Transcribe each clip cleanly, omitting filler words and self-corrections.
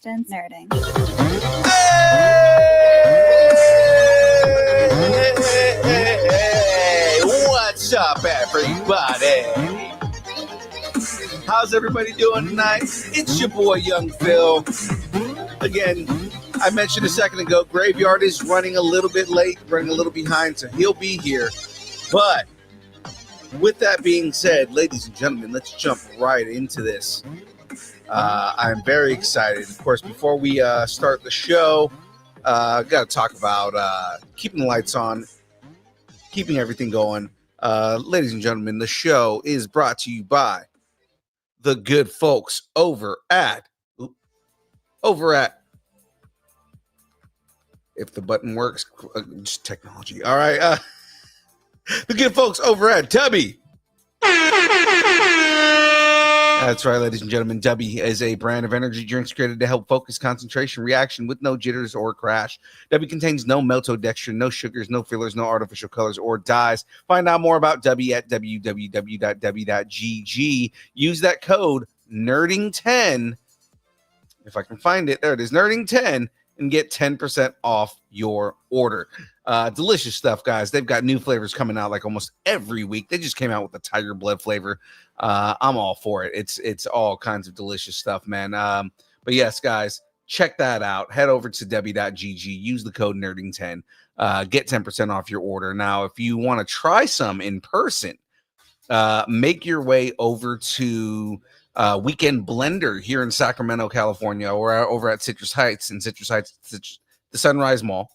distance nerding. Hey, what's up, everybody? How's everybody doing tonight? It's your boy, Young Phil. Again, I mentioned a second ago, Graveyard is running a little bit late, running a little behind, so he'll be here. But with that being said, ladies and gentlemen, let's jump right into this. I'm very excited. Of course, before we start the show, got to talk about keeping the lights on, keeping everything going. Ladies and gentlemen, the show is brought to you by the good folks over at if the button works, just technology. All right. The good folks over at Dubby. That's right, ladies and gentlemen. Dubby is a brand of energy drinks created to help focus, concentration, reaction with no jitters or crash. Dubby contains no maltodextrin, no sugars, no fillers, no artificial colors or dyes. Find out more about Dubby at www.dubby.gg. Use that code NERDING10. If I can find it, there it is, NERDING10, and get 10% off your order. Delicious stuff, guys. They've got new flavors coming out like almost every week. They just came out with the Tiger Blood flavor. I'm all for it. It's all kinds of delicious stuff, man. But yes, guys, check that out. Head over to Dubby.gg. Use the code NERDING10. Get 10% off your order. Now, if you want to try some in person, make your way over to Weekend Blender here in Sacramento, California, or over at Citrus Heights, the Sunrise Mall.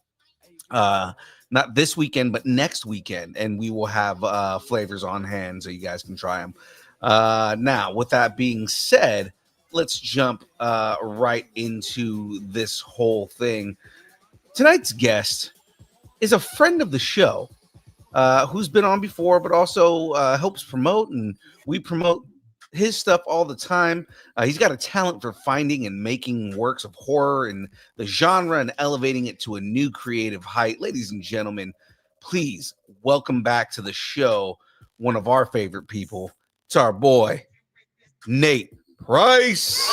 Not this weekend, but next weekend, and we will have flavors on hand so you guys can try them. Now, with that being said, let's jump right into this whole thing. Tonight's guest is a friend of the show who's been on before, but also helps promote, and we promote his stuff all the time. He's got a talent for finding and making works of horror and the genre and elevating it to a new creative height. Ladies and gentlemen, please welcome back to the show one of our favorite people. It's our boy, Nate Price.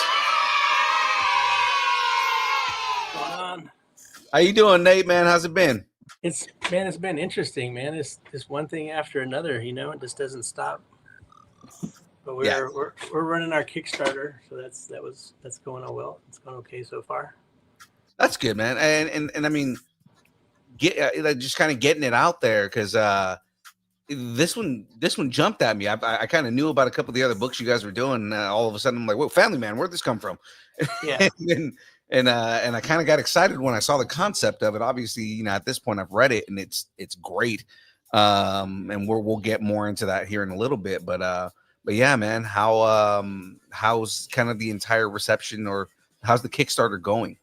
How you doing, Nate, man? How's it been? It's been interesting, man. It's one thing after another, it just doesn't stop. But we're running our Kickstarter, so that's going on well. It's going okay so far. That's good, man. And I mean, just kind of getting it out there, because this one jumped at me. I kind of knew about a couple of the other books you guys were doing. All of a sudden, I'm like, "Whoa, Family Man, where'd this come from?" Yeah. and I kind of got excited when I saw the concept of it. Obviously, at this point, I've read it and it's great. And we'll get more into that here in a little bit, but yeah, man, how's kind of the entire reception, or how's the Kickstarter going?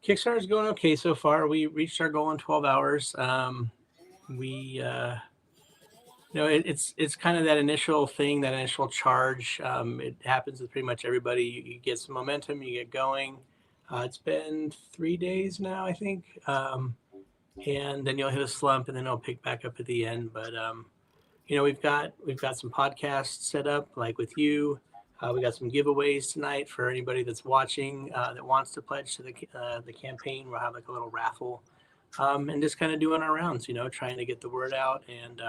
Kickstarter's going okay so far. We reached our goal in 12 hours. It's kind of that initial thing, that initial charge. It happens with pretty much everybody. You get some momentum, you get going. It's been 3 days now, I think. And then you'll hit a slump, and then it'll pick back up at the end. But we've got some podcasts set up, like with you. We got some giveaways tonight for anybody that's watching that wants to pledge to the campaign. We'll have like a little raffle, and just kind of doing our rounds, trying to get the word out. And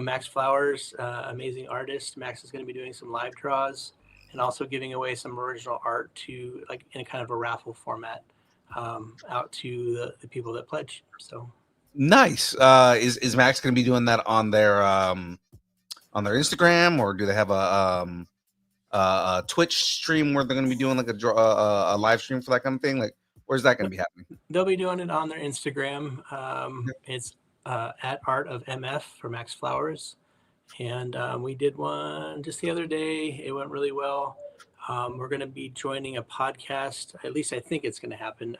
Max Flowers, amazing artist. Max is going to be doing some live draws and also giving away some original art to, like, in kind of a raffle format, out to the people that pledge. So. Nice. Is Max going to be doing that on their Instagram, or do they have a Twitch stream where they're going to be doing like a live stream for that kind of thing? Like, where's that going to be happening? They'll be doing it on their Instagram. It's at Art of MF for Max Flowers, and we did one just the other day. It went really well. We're going to be joining a podcast. At least I think it's going to happen.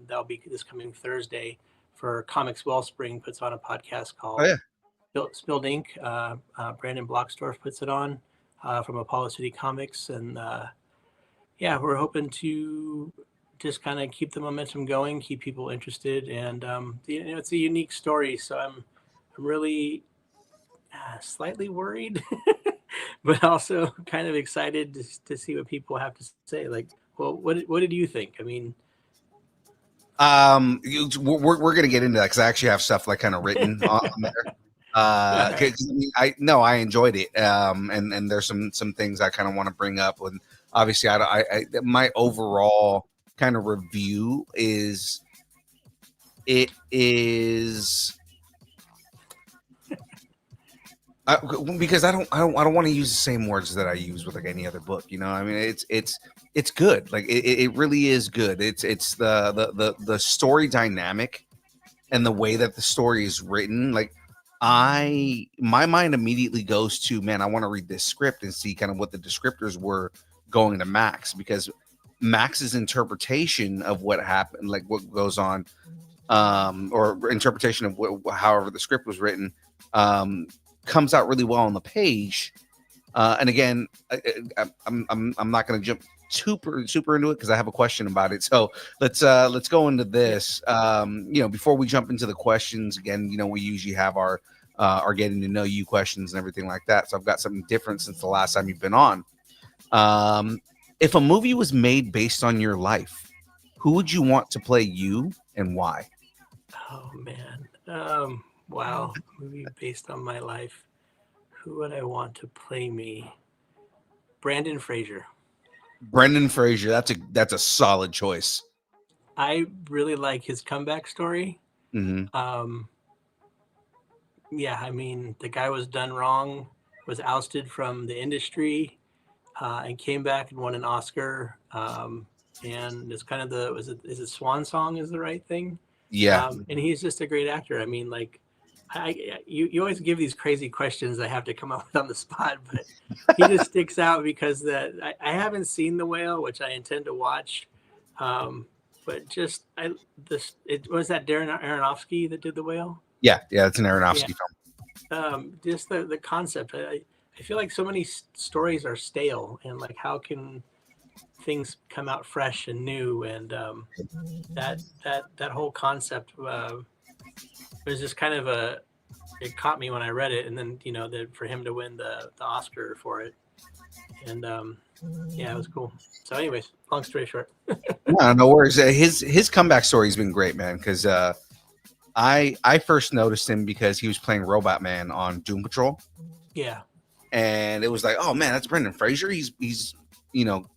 That'll be this coming Thursday. For Comics Wellspring puts on a podcast called Spilled Ink. Brandon Blocksdorf puts it on from Apollo City Comics. And we're hoping to just kind of keep the momentum going, keep people interested. And it's a unique story. So I'm really slightly worried, but also kind of excited to see what people have to say. Like, Well, what did you think? I mean, we're gonna get into that because I actually have stuff like kind of written on there. all right. 'Cause, I mean, I enjoyed it. And there's some things I kind of want to bring up. And obviously, my overall kind of review is it is because I don't want to use the same words that I use with like any other book. You know, I mean, it's good. Like it really is good. It's the story dynamic and the way that the story is written. Like my mind immediately goes to, man, I want to read this script and see kind of what the descriptors were going to Max, because Max's interpretation of what happened, like what goes on, or interpretation of however the script was written, comes out really well on the page. And again, I'm not going to jump super into it because I have a question about it. So let's go into this. Before we jump into the questions, again, we usually have our getting to know you questions and everything like that. So I've got something different since the last time you've been on. If a movie was made based on your life, who would you want to play you and why? Oh man. Wow. Movie based on my life. Who would I want to play me? Brandon Fraser. Brendan Fraser. That's a solid choice. I really like his comeback story. Mm-hmm. Yeah, I mean, the guy was done wrong, was ousted from the industry, and came back and won an Oscar. And it's kind of is it Swan Song is the right thing? Yeah. And he's just a great actor. I mean, like, you always give these crazy questions I have to come up with on the spot, but he just sticks out because I haven't seen The Whale, which I intend to watch. But just it was that Darren Aronofsky that did The Whale. Yeah, it's an Aronofsky film. Just the concept. I feel like so many stories are stale, and like how can things come out fresh and new? And that whole concept was just kind of it caught me when I read it, and then for him to win the Oscar for it, and it was cool. So, anyways, long story short. No worries. His comeback story has been great, man. Because I first noticed him because he was playing Robot Man on Doom Patrol. Yeah. And it was like, oh man, that's Brendan Fraser. He's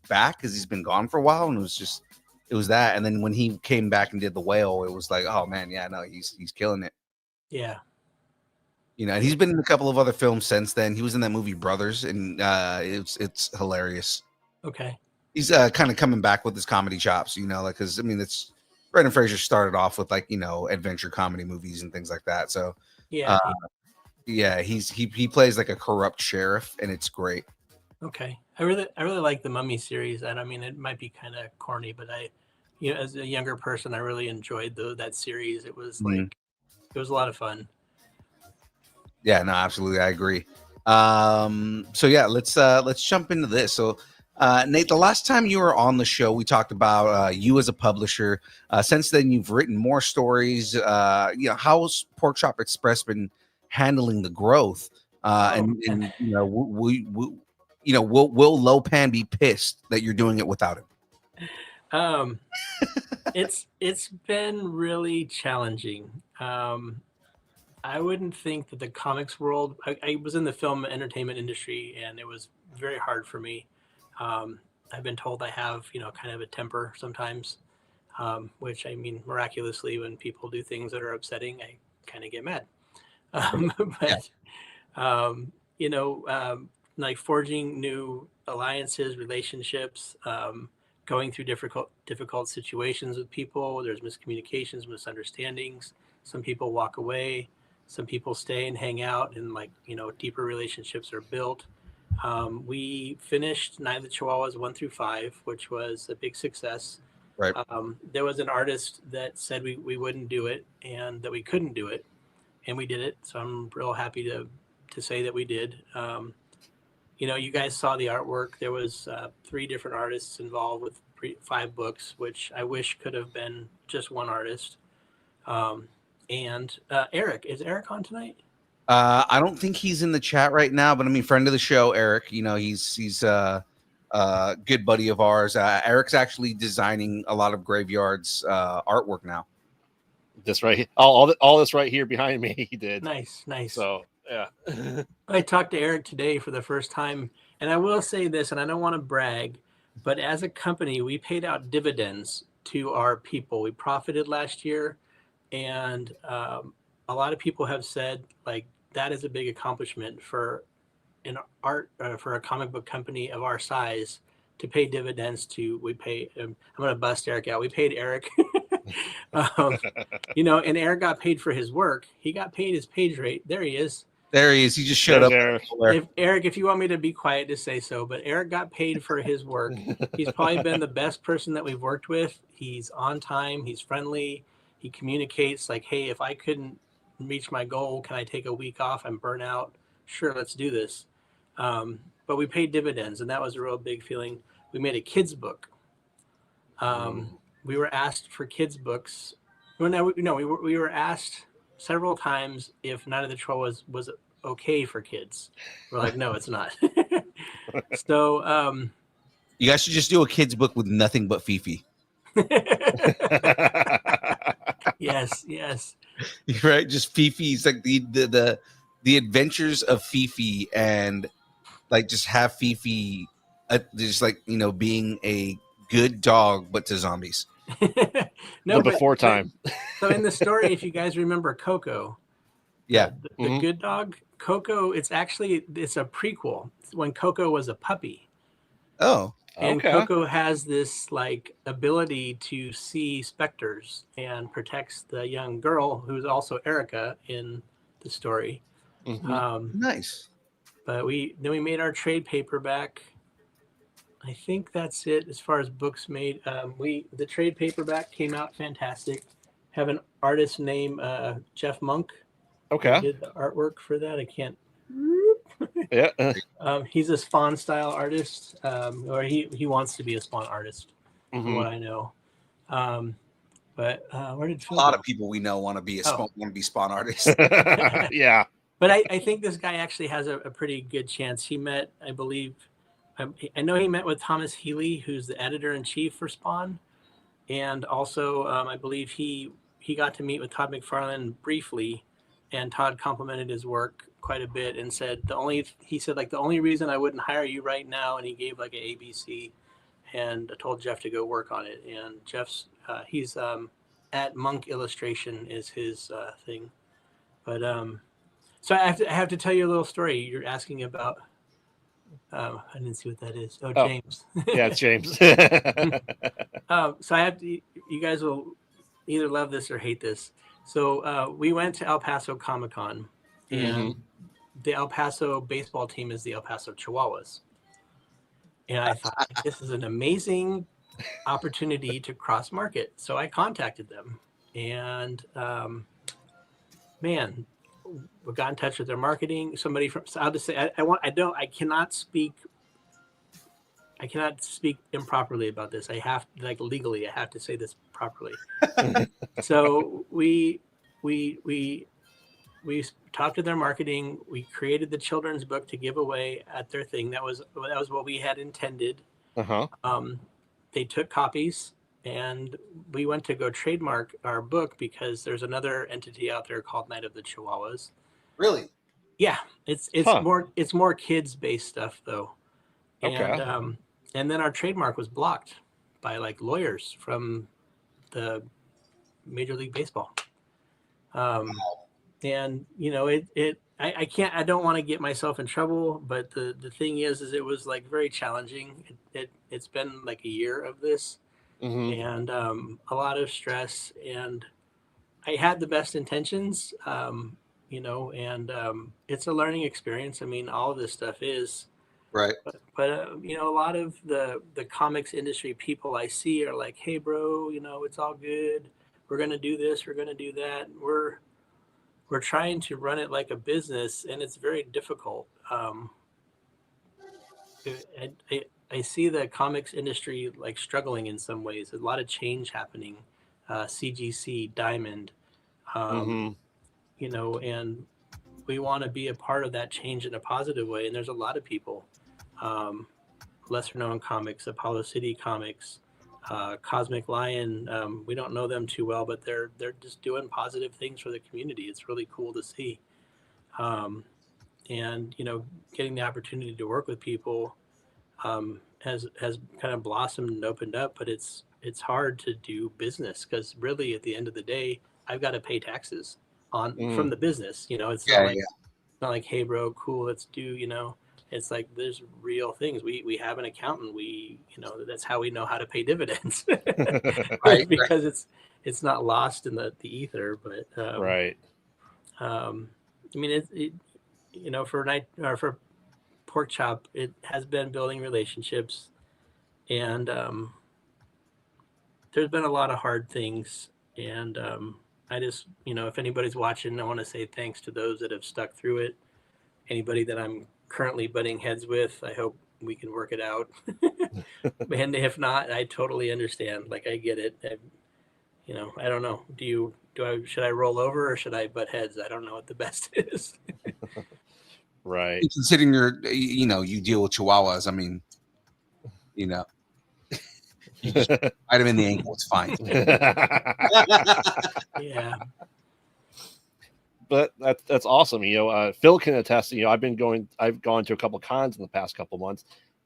back because he's been gone for a while, and it was that. And then when he came back and did The Whale, it was like, oh man, yeah, no, he's killing it. Yeah. And he's been in a couple of other films since then. He was in that movie Brothers, and it's hilarious. Okay. He's kind of coming back with his comedy chops, because it's Brendan Fraser started off with adventure comedy movies and things like that. So yeah, he plays like a corrupt sheriff, and it's great. Okay, I really like the Mummy series, and I mean it might be kind of corny, but as a younger person, I really enjoyed that series. It was it was a lot of fun. Yeah, no, absolutely, I agree. So yeah, let's jump into this. So, Nate, the last time you were on the show, we talked about you as a publisher. Since then, you've written more stories. How's Pork Chop Express been handling the growth? And will Lopan be pissed that you're doing it without him? It's been really challenging. I wouldn't think that the comics world. I was in the film entertainment industry, and it was very hard for me. I've been told I have, kind of a temper sometimes, which I mean, miraculously, when people do things that are upsetting, I kind of get mad. Like forging new alliances, relationships, going through difficult situations with people. There's miscommunications, misunderstandings. Some people walk away. Some people stay and hang out, and deeper relationships are built. We finished Night of the Chihuahuas 1 through 5, which was a big success. Right. There was an artist that said we wouldn't do it and that we couldn't do it, and we did it. So I'm real happy to say that we did. You guys saw the artwork. There was 3 different artists involved with 5 books, which I wish could have been just one artist. And Eric, is Eric on tonight? I don't think he's in the chat right now, but I mean, friend of the show, Eric. He's good buddy of ours. Eric's actually designing a lot of Graveyard's artwork now. This right, all this right here behind me, he did. Nice. So yeah. I talked to Eric today for the first time, and I will say this, and I don't want to brag, but as a company, we paid out dividends to our people. We profited last year, and a lot of people have said like that is a big accomplishment for for a comic book company of our size to pay dividends to. We pay. I'm going to bust Eric out. We paid Eric. And Eric got paid for his work. He got paid his page rate. There he is. There he is. He just showed There's up. Eric, if you want me to be quiet, just say so. But Eric got paid for his work. He's probably been the best person that we've worked with. He's on time. He's friendly. He communicates like, hey, if I couldn't reach my goal, can I take a week off? I'm burnt out. Sure, let's do this. But we paid dividends, and that was a real big feeling. We made a kids book. We were asked for kids books. We were asked several times if Night of the Troll was okay for kids. We're like, no, it's not. So you guys should just do a kids book with nothing but Fifi. Yes. Right, just Fifi's like the adventures of Fifi, and like just have Fifi just like being a good dog but to zombies. No, before time. So in the story, if you guys remember Coco, yeah, the good dog, Coco, it's a prequel. It's when Coco was a puppy. Oh, and okay. Coco has this like ability to see specters and protects the young girl who's also Erica in the story. Nice. But we made our trade paperback. I think that's it as far as books made. The trade paperback came out fantastic. Have an artist named Jeff Monk. Okay. Who did the artwork for that. I can't. Yeah. He's a Spawn style artist, or he wants to be a Spawn artist, from what I know. But where did Phil a lot go? of people we know want to be Spawn artists? Yeah. But I think this guy actually has a pretty good chance. He met, I believe, I know he met with Thomas Healy, who's the editor-in-chief for Spawn. And also, I believe he got to meet with Todd McFarlane briefly, and Todd complimented his work quite a bit and said the only reason I wouldn't hire you right now, and he gave like an ABC, and I told Jeff to go work on it. And Jeff's he's at Monk Illustration is his thing. But so I have to tell you a little story. You're asking about. I didn't see what that is. Oh, James. Yeah, it's James. So I have to. You guys will either love this or hate this. So we went to El Paso Comic-Con, and the El Paso baseball team is the El Paso Chihuahuas. And I thought, this is an amazing opportunity to cross market. So I contacted them, and we got in touch with their marketing. Somebody from, so I'll just say, I cannot speak improperly about this. I have, like, legally, I have to say this properly. So we talked to their marketing. We created the children's book to give away at their thing. That was what we had intended. They took copies, and we went to go trademark our book because there's another entity out there called Night of the Chihuahuas. Really? Yeah, it's more kids based stuff though. And and then our trademark was blocked by like lawyers from the Major League Baseball. And I don't want to get myself in trouble, but the thing is it was like very challenging. It's been like a year of this, and a lot of stress, and I had the best intentions, and it's a learning experience. I mean, all of this stuff is right, but a lot of the comics industry people I see are like, hey bro, it's all good, we're gonna do this, we're gonna do that. We're trying to run it like a business, and it's very difficult. I see the comics industry like struggling in some ways. A lot of change happening. CGC, Diamond, and we want to be a part of that change in a positive way. And there's a lot of people. lesser known comics, Apollo City Comics, Cosmic Lion. We don't know them too well, but they're just doing positive things for the community. It's really cool to see. And getting the opportunity to work with people has kind of blossomed and opened up, but it's hard to do business because really at the end of the day, I've got to pay taxes from the business. It's not like, hey bro, cool, let's do, it's like there's real things. We have an accountant. That's how we know how to pay dividends. Right, because it's not lost in the ether. But Right. I mean, for Pork Chop, it has been building relationships, and there's been a lot of hard things. And I just, if anybody's watching, I want to say thanks to those that have stuck through it. Anybody that I'm currently butting heads with, I hope we can work it out. And if not, I totally understand. Like, I get it. I don't know. Should I roll over or should I butt heads? I don't know what the best is. Right. Considering you deal with Chihuahuas, I mean, you just bite them in the ankle, it's fine. Yeah. But that's awesome. Phil can attest. I've gone to a couple of cons in the past couple of months,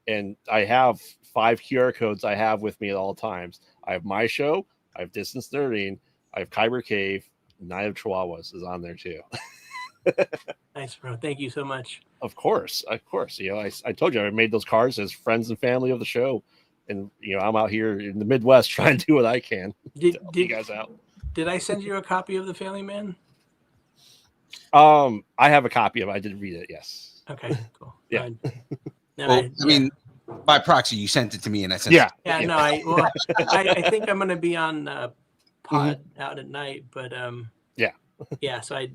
and I have 5 QR codes I have with me at all times. I have my show, I have Distance Nerding, I have Kyber Cave, Night of Chihuahuas is on there too. Nice, bro. Thank you so much. Of course. I told you I made those cards as friends and family of the show, and I'm out here in the Midwest trying to do what I can to help you guys out. Did I send you a copy of The Family Man? I have a copy of it. I did read it. Yes. Okay. Cool. Yeah. I mean, by proxy, you sent it to me, and I sent it. Yeah. No. I think I'm going to be on pod out at night, but yeah. So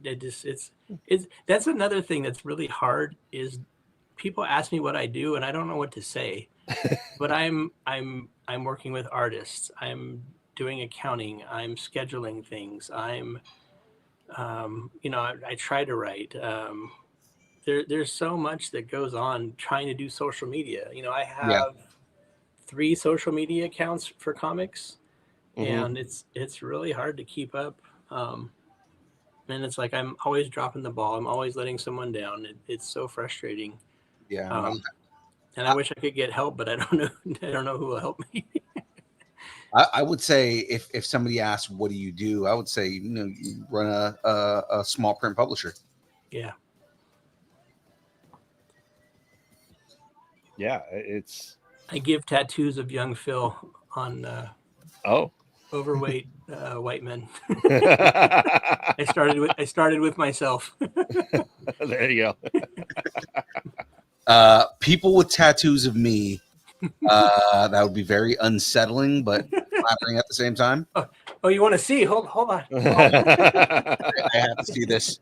that's another thing that's really hard is people ask me what I do, and I don't know what to say. But I'm working with artists. I'm doing accounting. I'm scheduling things. I try to write. There's so much that goes on trying to do social media. I have 3 social media accounts for comics, and it's really hard to keep up. And it's like I'm always dropping the ball. I'm always letting someone down. It's so frustrating. Yeah. And I wish I could get help, but I don't know. I don't know who will help me. I would say if somebody asks, what do you do? I would say, you run a small print publisher. Yeah. Yeah. I give tattoos of young Phil on overweight white men. I started with myself. There you go. People with tattoos of me, that would be very unsettling, but flattering at the same time. Oh, you want to see? Hold on. I have to see this.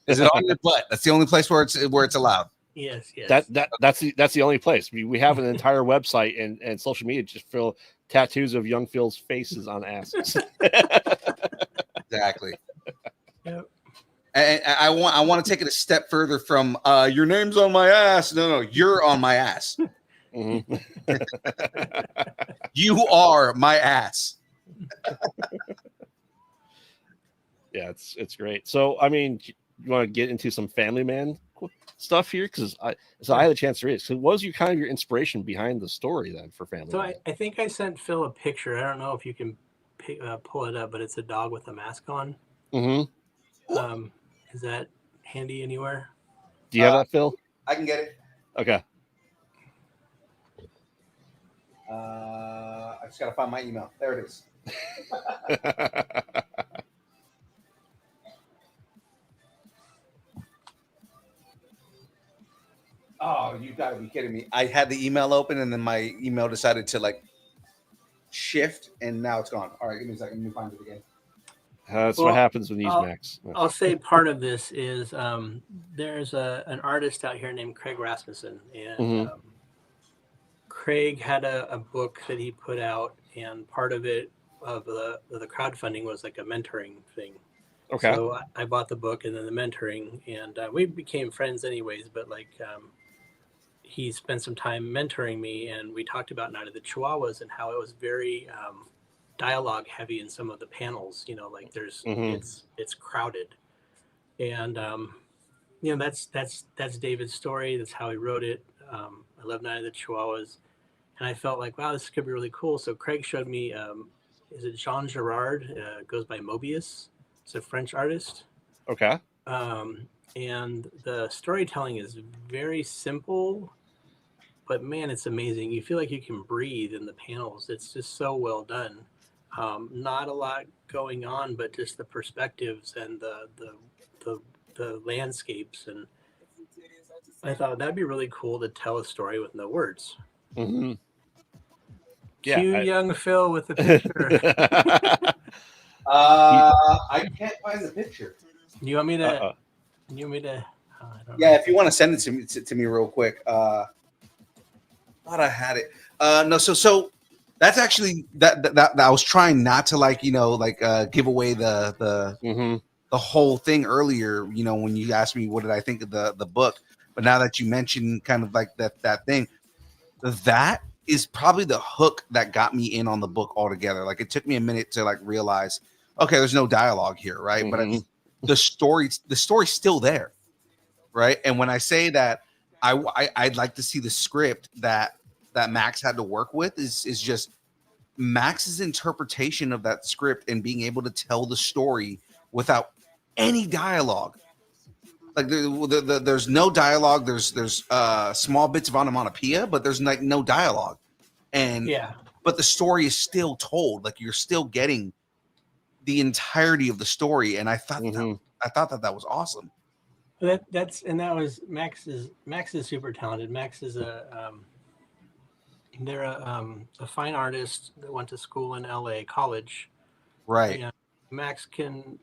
Is it on your butt? That's the only place where it's allowed. Yes. That's the only place. We have an entire website and social media just fill tattoos of young Phil's faces on asses. Exactly. Yep. And I want to take it a step further from your name's on my ass. No, you're on my ass. You are my ass. Yeah, it's great. So, I mean, you want to get into some Family Man stuff here? Because I had a chance to read it. So, what was your inspiration behind the story then for Family Man? I think I sent Phil a picture. I don't know if you can pull it up, but it's a dog with a mask on. Is that handy anywhere? Do you have that, Phil? I can get it. Okay. I just gotta find my email. There it is. Oh, you gotta be kidding me. I had the email open and then my email decided to shift and now it's gone. All right, give me a second. Let me find it again. That's what happens when you use Macs. I'll say part of this is there's an artist out here named Craig Rasmussen, and Craig had a book that he put out, and part of it of the crowdfunding was like a mentoring thing. Okay. So I bought the book and then the mentoring, and we became friends anyways. But he spent some time mentoring me, and we talked about Night of the Chihuahuas and how it was very dialogue heavy in some of the panels. You know, like it's crowded, and that's David's story. That's how he wrote it. I love Night of the Chihuahuas, and I felt like, wow, this could be really cool. So Craig showed me. Is it Jean Girard? Goes by Mobius. It's a French artist. Okay. And the storytelling is very simple, but man, it's amazing. You feel like you can breathe in the panels. It's just so well done. Not a lot going on, but just the perspectives and the landscapes. And I thought that'd be really cool to tell a story with no words. Mm-hmm. Cue young Phil with the picture. I can't find the picture. You want me to? You want me to? Yeah, if you want to send it to me real quick. Thought I had it. No, so that's actually that I was trying not to give away the whole thing earlier. You know, when you asked me what did I think of the book, but now that you mentioned kind of like that thing, that is probably the hook that got me in on the book altogether. Like it took me a minute to like realize, okay, there's no dialogue here, right? But I mean, the story's still there, right? And when I say that, I'd like to see the script that Max had to work with is just Max's interpretation of that script and being able to tell the story without any dialogue. Like there's no dialogue. There's small bits of onomatopoeia, but there's like no dialogue. And but the story is still told. Like you're still getting the entirety of the story. And I thought that was awesome. That was Max is super talented. Max is they're a fine artist that went to school in LA college. Right. And Max can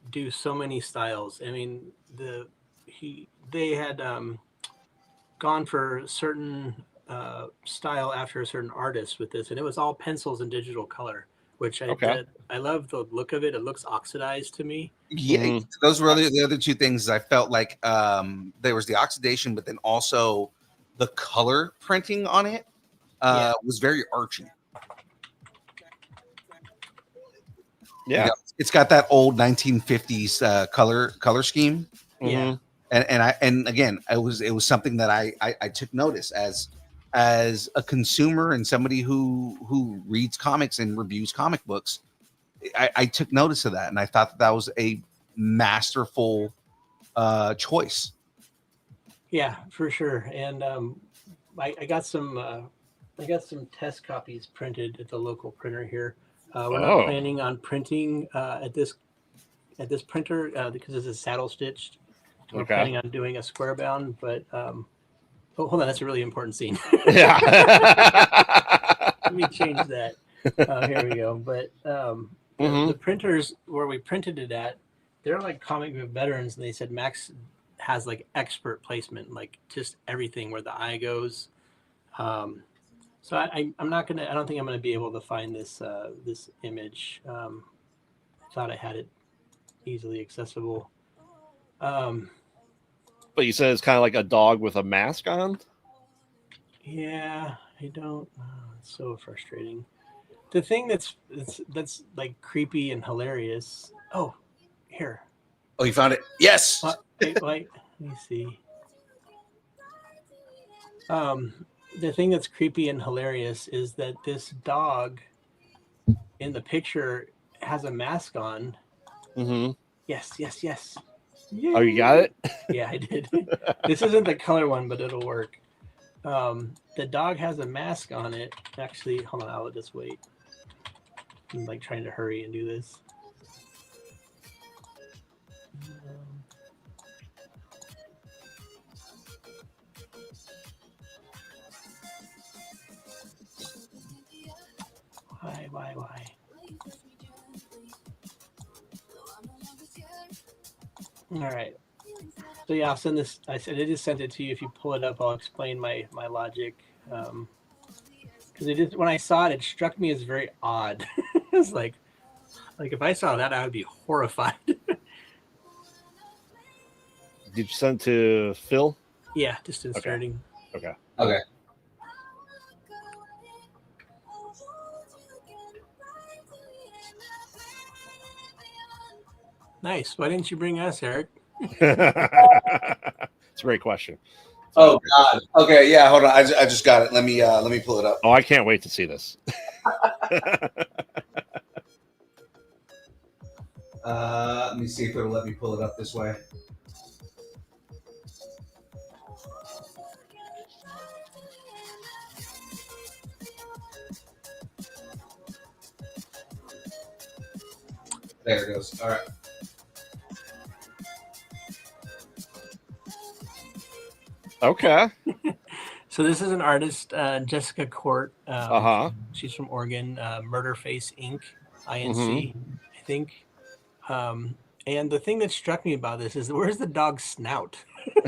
do so many styles. I mean, they had gone for a certain style after a certain artist with this, and it was all pencils and digital color, which I love the look of it. It looks oxidized to me. Yeah, those were the other two things. I felt like there was the oxidation, but then also the color printing on it was very archy. Yeah, it's got that old 1950s color scheme. Yeah, and again, it was something that I took notice as a consumer and somebody who reads comics and reviews comic books. I took notice of that, and I thought that was a masterful choice. Yeah, for sure. And I got some test copies printed at the local printer here. We're not planning on printing at this printer because this is saddle stitched. We're planning on doing a square bound, but hold on, that's a really important scene. Yeah. Let me change that. Here we go. But the printers where we printed it at, they're like comic book veterans, and they said Max has like expert placement, like just everything where the eye goes. So I don't think I'm gonna be able to find this image. I thought I had it easily accessible. But you said it's kind of like a dog with a mask on. Yeah, I don't. It's so frustrating. The thing that's like creepy and hilarious. Oh, here. Oh, you found it? Yes. Wait, let me see. The thing that's creepy and hilarious is that this dog in the picture has a mask on. Mm-hmm. Yes. Yay. Oh, you got it? Yeah, I did. This isn't the color one, but it'll work. The dog has a mask on it. Actually, hold on, I'll just wait. I'm like trying to hurry and do this. Why? All right. So yeah, I'll send this. I just sent it to you. If you pull it up, I'll explain my logic. Because when I saw it, it struck me as very odd. It's like if I saw that, I would be horrified. Did you send to Phil? Yeah, just inserting. Okay. Okay. Nice. Why didn't you bring us, Eric? It's a great question. Oh God. Okay. Yeah. Hold on. I just got it. Let me pull it up. Oh, I can't wait to see this. Let me see if it'll let me pull it up this way. There it goes. All right. Okay. So this is an artist, Jessica Court. She's from Oregon. Murderface Inc. INC, I think. And the thing that struck me about this is, where's the dog's snout?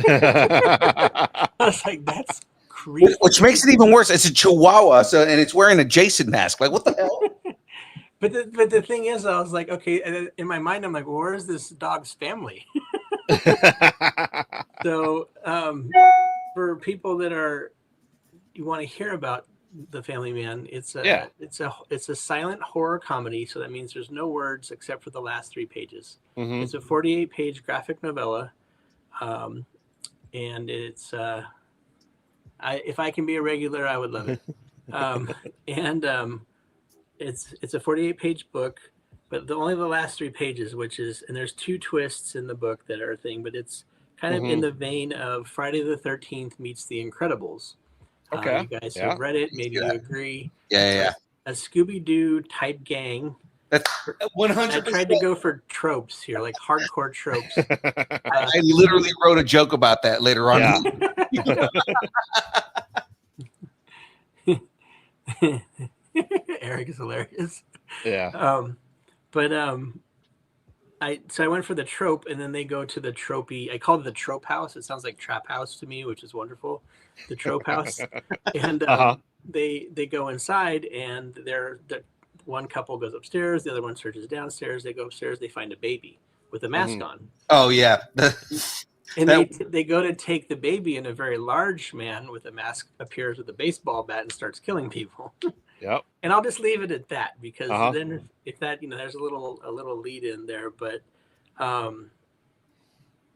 I was like, that's creepy. Which makes it even worse. It's a Chihuahua, and it's wearing a Jason mask. Like, what the hell? But the thing is, I was like, okay, in my mind, I'm like, well, where's this dog's family? So for people that you want to hear about The Family Man, it's a silent horror comedy. So that means there's no words except for the last 3 pages. It's a 48-page graphic novella, and it's if I can be a regular, I would love it. It's a 48-page book, but only the last 3 pages, and there's 2 twists in the book that are a thing, but it's kind of in the vein of Friday the 13th meets The Incredibles. Okay. You guys have read it. Maybe you agree. Yeah. A Scooby-Doo type gang. That's 100%. I tried to go for tropes here, like hardcore tropes. I literally wrote a joke about that later on. Yeah. Eric is hilarious. Yeah. I went for the trope, and then they go to the tropey. I called it the trope house. It sounds like trap house to me, which is wonderful. The trope house, and they go inside, and the one couple goes upstairs, the other one searches downstairs. They go upstairs, they find a baby with a mask on. Oh yeah. And they go to take the baby, and a very large man with a mask appears with a baseball bat and starts killing people. Yep. And I'll just leave it at that, because then if that, there's a little lead in there, but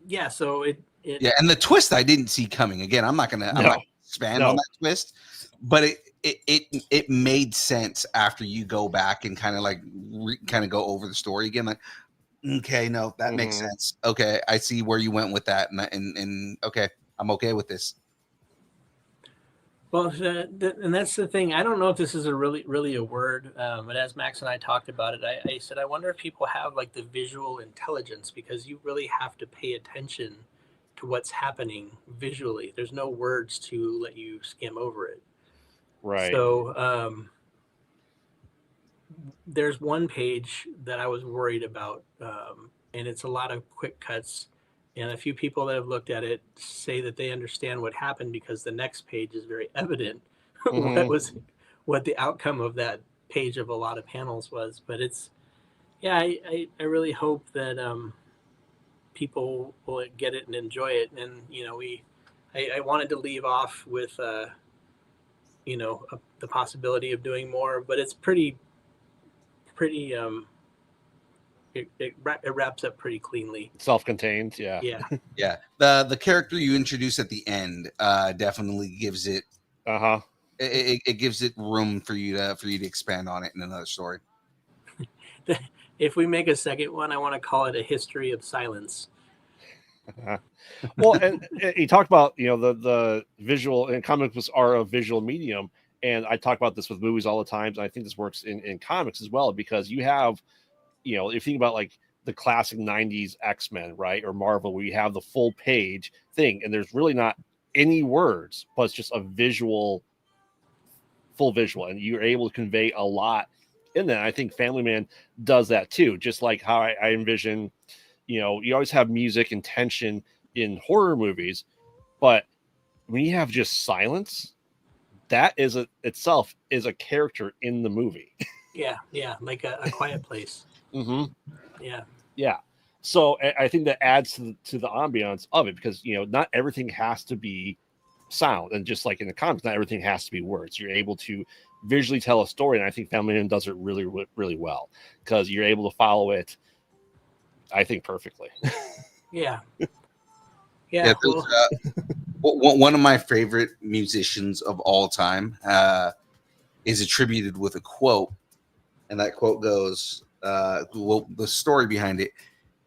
yeah, so it and the twist I didn't see coming. Again, I'm not gonna expand on that twist, but it made sense after you go back and kind of go over the story again. Like, okay, no, that makes sense. Okay, I see where you went with that, and okay, I'm okay with this. Well, and that's the thing. I don't know if this is really a word, but as Max and I talked about it, I said, I wonder if people have like the visual intelligence, because you really have to pay attention to what's happening visually. There's no words to let you skim over it. Right. So there's one page that I was worried about, and it's a lot of quick cuts. And a few people that have looked at it say that they understand what happened, because the next page is very evident what the outcome of that page of a lot of panels was. But I really hope that people will get it and enjoy it. And I wanted to leave off with the possibility of doing more, but it's pretty. It wraps up pretty cleanly. Self-contained, yeah. The character you introduce at the end definitely gives it. It gives it room for you to expand on it in another story. If we make a second one, I want to call it A History of Silence. Well, and you talked about the visual, and comic books are a visual medium, and I talk about this with movies all the time. And I think this works in comics as well, because you have. If you think about like the classic 90s X-Men, right, or Marvel, where you have the full page thing and there's really not any words, but it's just a full visual, and you're able to convey a lot in that. I think Family Man does that too, just like how I envision, you always have music and tension in horror movies, but when you have just silence, that itself is a character in the movie. Yeah, like a quiet place. Yeah. So I think that adds to the ambiance of it, because not everything has to be sound, and just like in the comics, not everything has to be words. You're able to visually tell a story, and I think Family Man does it really well because you're able to follow it, I think, perfectly. Yeah. Yeah, Well, one of my favorite musicians of all time is attributed with a quote, and that quote goes, well, the story behind it,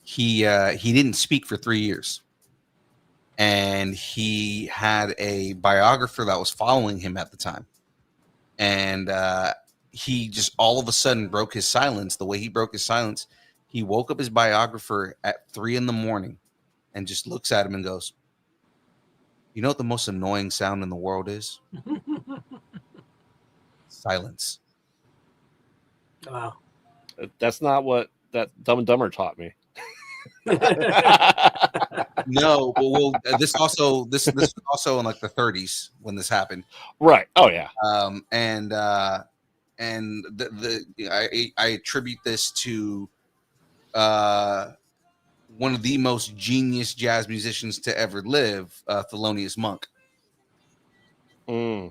he didn't speak for 3 years, and he had a biographer that was following him at the time, and he just all of a sudden broke his silence. The way he broke his silence, he woke up his biographer at 3 a.m. and just looks at him and goes, "You know what the most annoying sound in the world is? Silence." wow. That's not what that Dumb and Dumber taught me. No, but well, this was also in like the 30s when this happened. Right. Oh yeah. And I attribute this to one of the most genius jazz musicians to ever live, Thelonious Monk. Mm-hmm.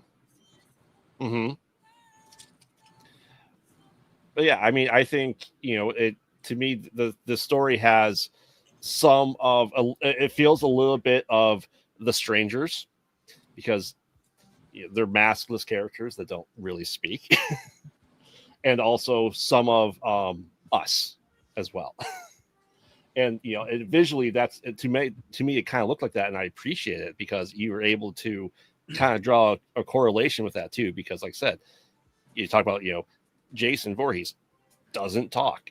But yeah, I mean, I think, you know, it, to me, the story has some of it feels a little bit of The Strangers, because you know, they're maskless characters that don't really speak, and also some of Us as well. And you know, visually, that's to me it kind of looked like that, and I appreciate it because you were able to kind of draw a correlation with that too. Because, like I said, you talk about, you know, Jason Voorhees doesn't talk.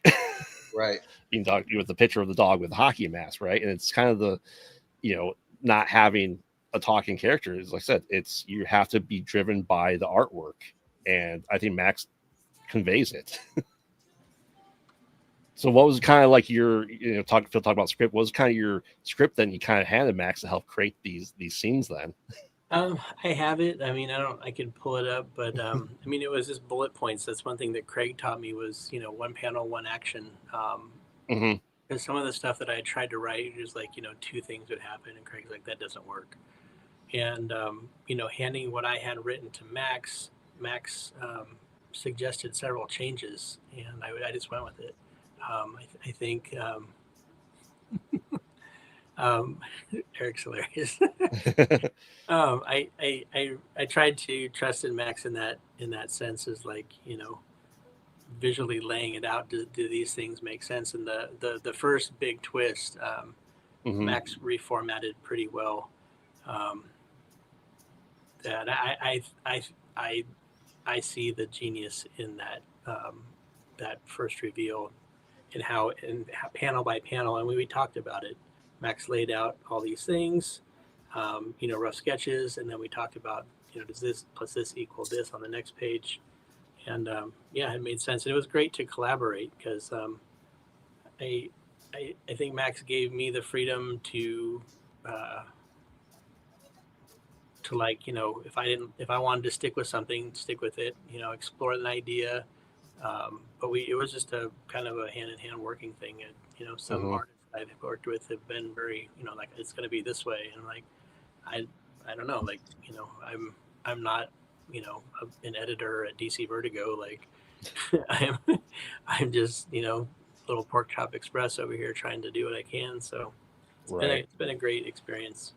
Right. You can talk with the picture of the dog with the hockey mask, right? And it's kind of the, you know, not having a talking character is, like I said, it's, you have to be driven by the artwork, and I think Max conveys it. So what was kind of like your, you know, talk about script, what was kind of your script then you kind of handed Max to help create these scenes then? I have it. I mean, I can pull it up, but I mean, it was just bullet points. That's one thing that Craig taught me was, you know, one panel, one action. Mm-hmm. Because some of the stuff that I tried to write was like, you know, two things would happen, and Craig's like, that doesn't work. And you know, handing what I had written to Max, suggested several changes, and I just went with it. I think um, Eric's hilarious. I tried to trust in Max in that sense, as like, you know, visually laying it out. Do these things make sense? And the first big twist, Mm-hmm. Max reformatted pretty well. That I see the genius in that, that first reveal, and how panel by panel, and we talked about it. Max laid out all these things, you know, rough sketches, and then we talked about, you know, does this plus this equal this on the next page, and yeah, it made sense. And it was great to collaborate because I, I think Max gave me the freedom to like, you know, if I wanted to stick with something, stick with it, you know, explore an idea. But it was just a kind of a hand in hand working thing. And, you know, some Mm-hmm. artists I've worked with have been very, you know, like, it's going to be this way. And like, I don't know, like, you know, I'm not, you know, an editor at DC Vertigo. Like I'm just, you know, little Pork Chop Express over here trying to do what I can. So Right. it's been a great experience.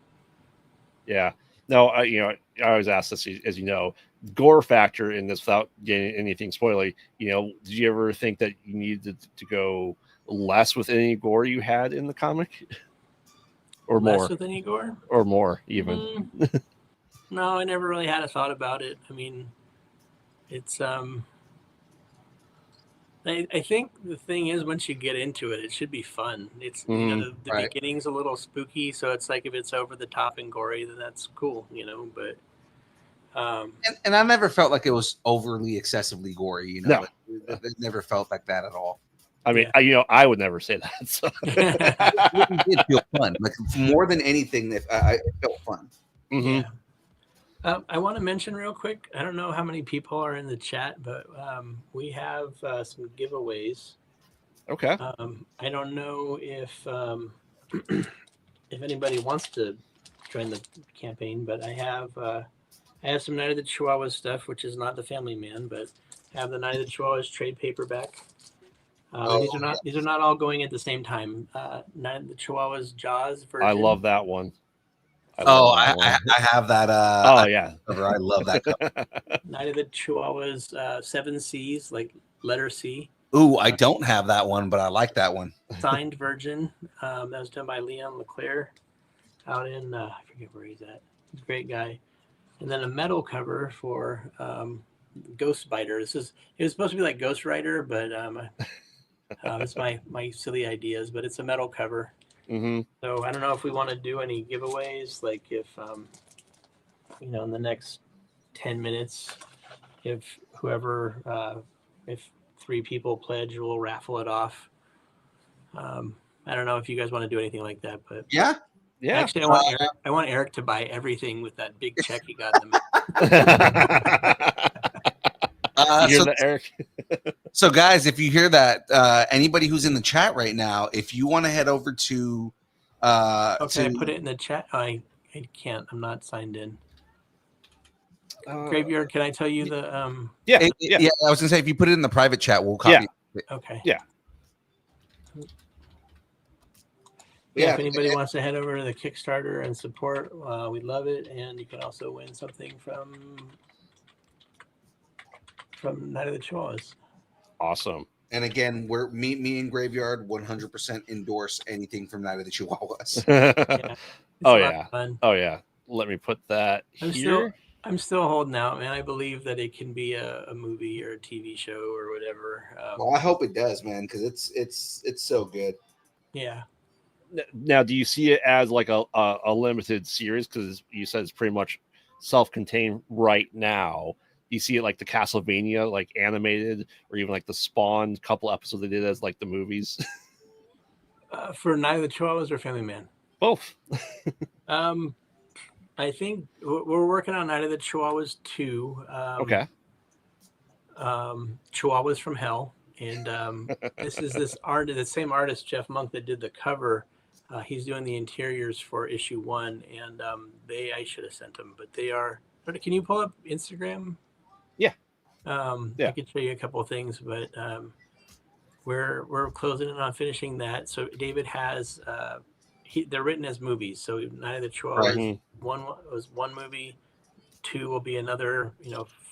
Yeah. No, you know, I always ask this, as you know, gore factor in this without getting anything spoilery. You know, did you ever think that you needed to go less with any gore you had in the comic, or Less more, with any gore? or more even? No, I never really had a thought about it. I mean, it's I think the thing is, once you get into it, it should be fun. It's, you know, Mm-hmm. the Right. beginning's a little spooky, so it's like if it's over the top and gory, then that's cool, you know. But And I never felt like it was overly excessively gory. You know, No. it never felt like that at all. I mean, Yeah. you know, I would never say that. So. It did feel fun. Like more than anything, it felt fun. Mm-hmm. Yeah. I want to mention real quick. I don't know how many people are in the chat, but we have some giveaways. Okay. I don't know if if anybody wants to join the campaign. But I have some Night of the Chihuahuas stuff, which is not the Family Man, but I have the Night of the Chihuahuas trade paperback. These are not all going at the same time. Night of the Chihuahuas Jaws version. I love that one. I have that. Oh yeah, cover. I love that cover. Night of the Chihuahuas, Seven C's, like letter C. Ooh, I don't have that one, but I like that one. Signed version. That was done by Leon LeClaire out in I forget where he's at. He's a great guy. And then a metal cover for Ghost Biter. It was supposed to be like Ghost Rider, but it's my silly ideas. But it's a metal cover. Mm-hmm. So I don't know if we want to do any giveaways, like if in the next 10 minutes, if whoever if 3 people pledge, we'll raffle it off. I don't know if you guys want to do anything like that, but Yeah. actually, I want Eric to buy everything with that big check he got in the mail. Eric. So guys, if you hear that, anybody who's in the chat right now, if you want to head over to okay, put it in the chat. I can't. I'm not signed in. Graveyard, can I tell you the Yeah. I was gonna say, if you put it in the private chat, we'll copy it. Okay. Yeah. If anybody wants to head over to the Kickstarter and support, we'd love it. And you can also win something from Night of the Chihuahuas. Awesome. And again, me and Graveyard 100% endorse anything from Night of the Chihuahuas. Oh yeah. Let me put that here. I'm still holding out, man. I believe that it can be a movie or a TV show or whatever. Well, I hope it does, man, because it's so good. Yeah. Now, do you see it as like a limited series? Because you said it's pretty much self-contained right now. Do you see it like the Castlevania, like animated, or even like the Spawn couple episodes they did as like the movies? For Night of the Chihuahuas or Family Man? Both. I think we're working on Night of the Chihuahuas 2. Okay. Chihuahuas from Hell. And this is the same artist, Jeff Monk, that did the cover. He's doing the interiors for issue 1, and I should have sent them, but they are. Can you pull up Instagram? Yeah. I could show you a couple of things, but we're closing in on finishing that. So David has they're written as movies. So Night of the Chihuahuas, one was one movie, 2 will be another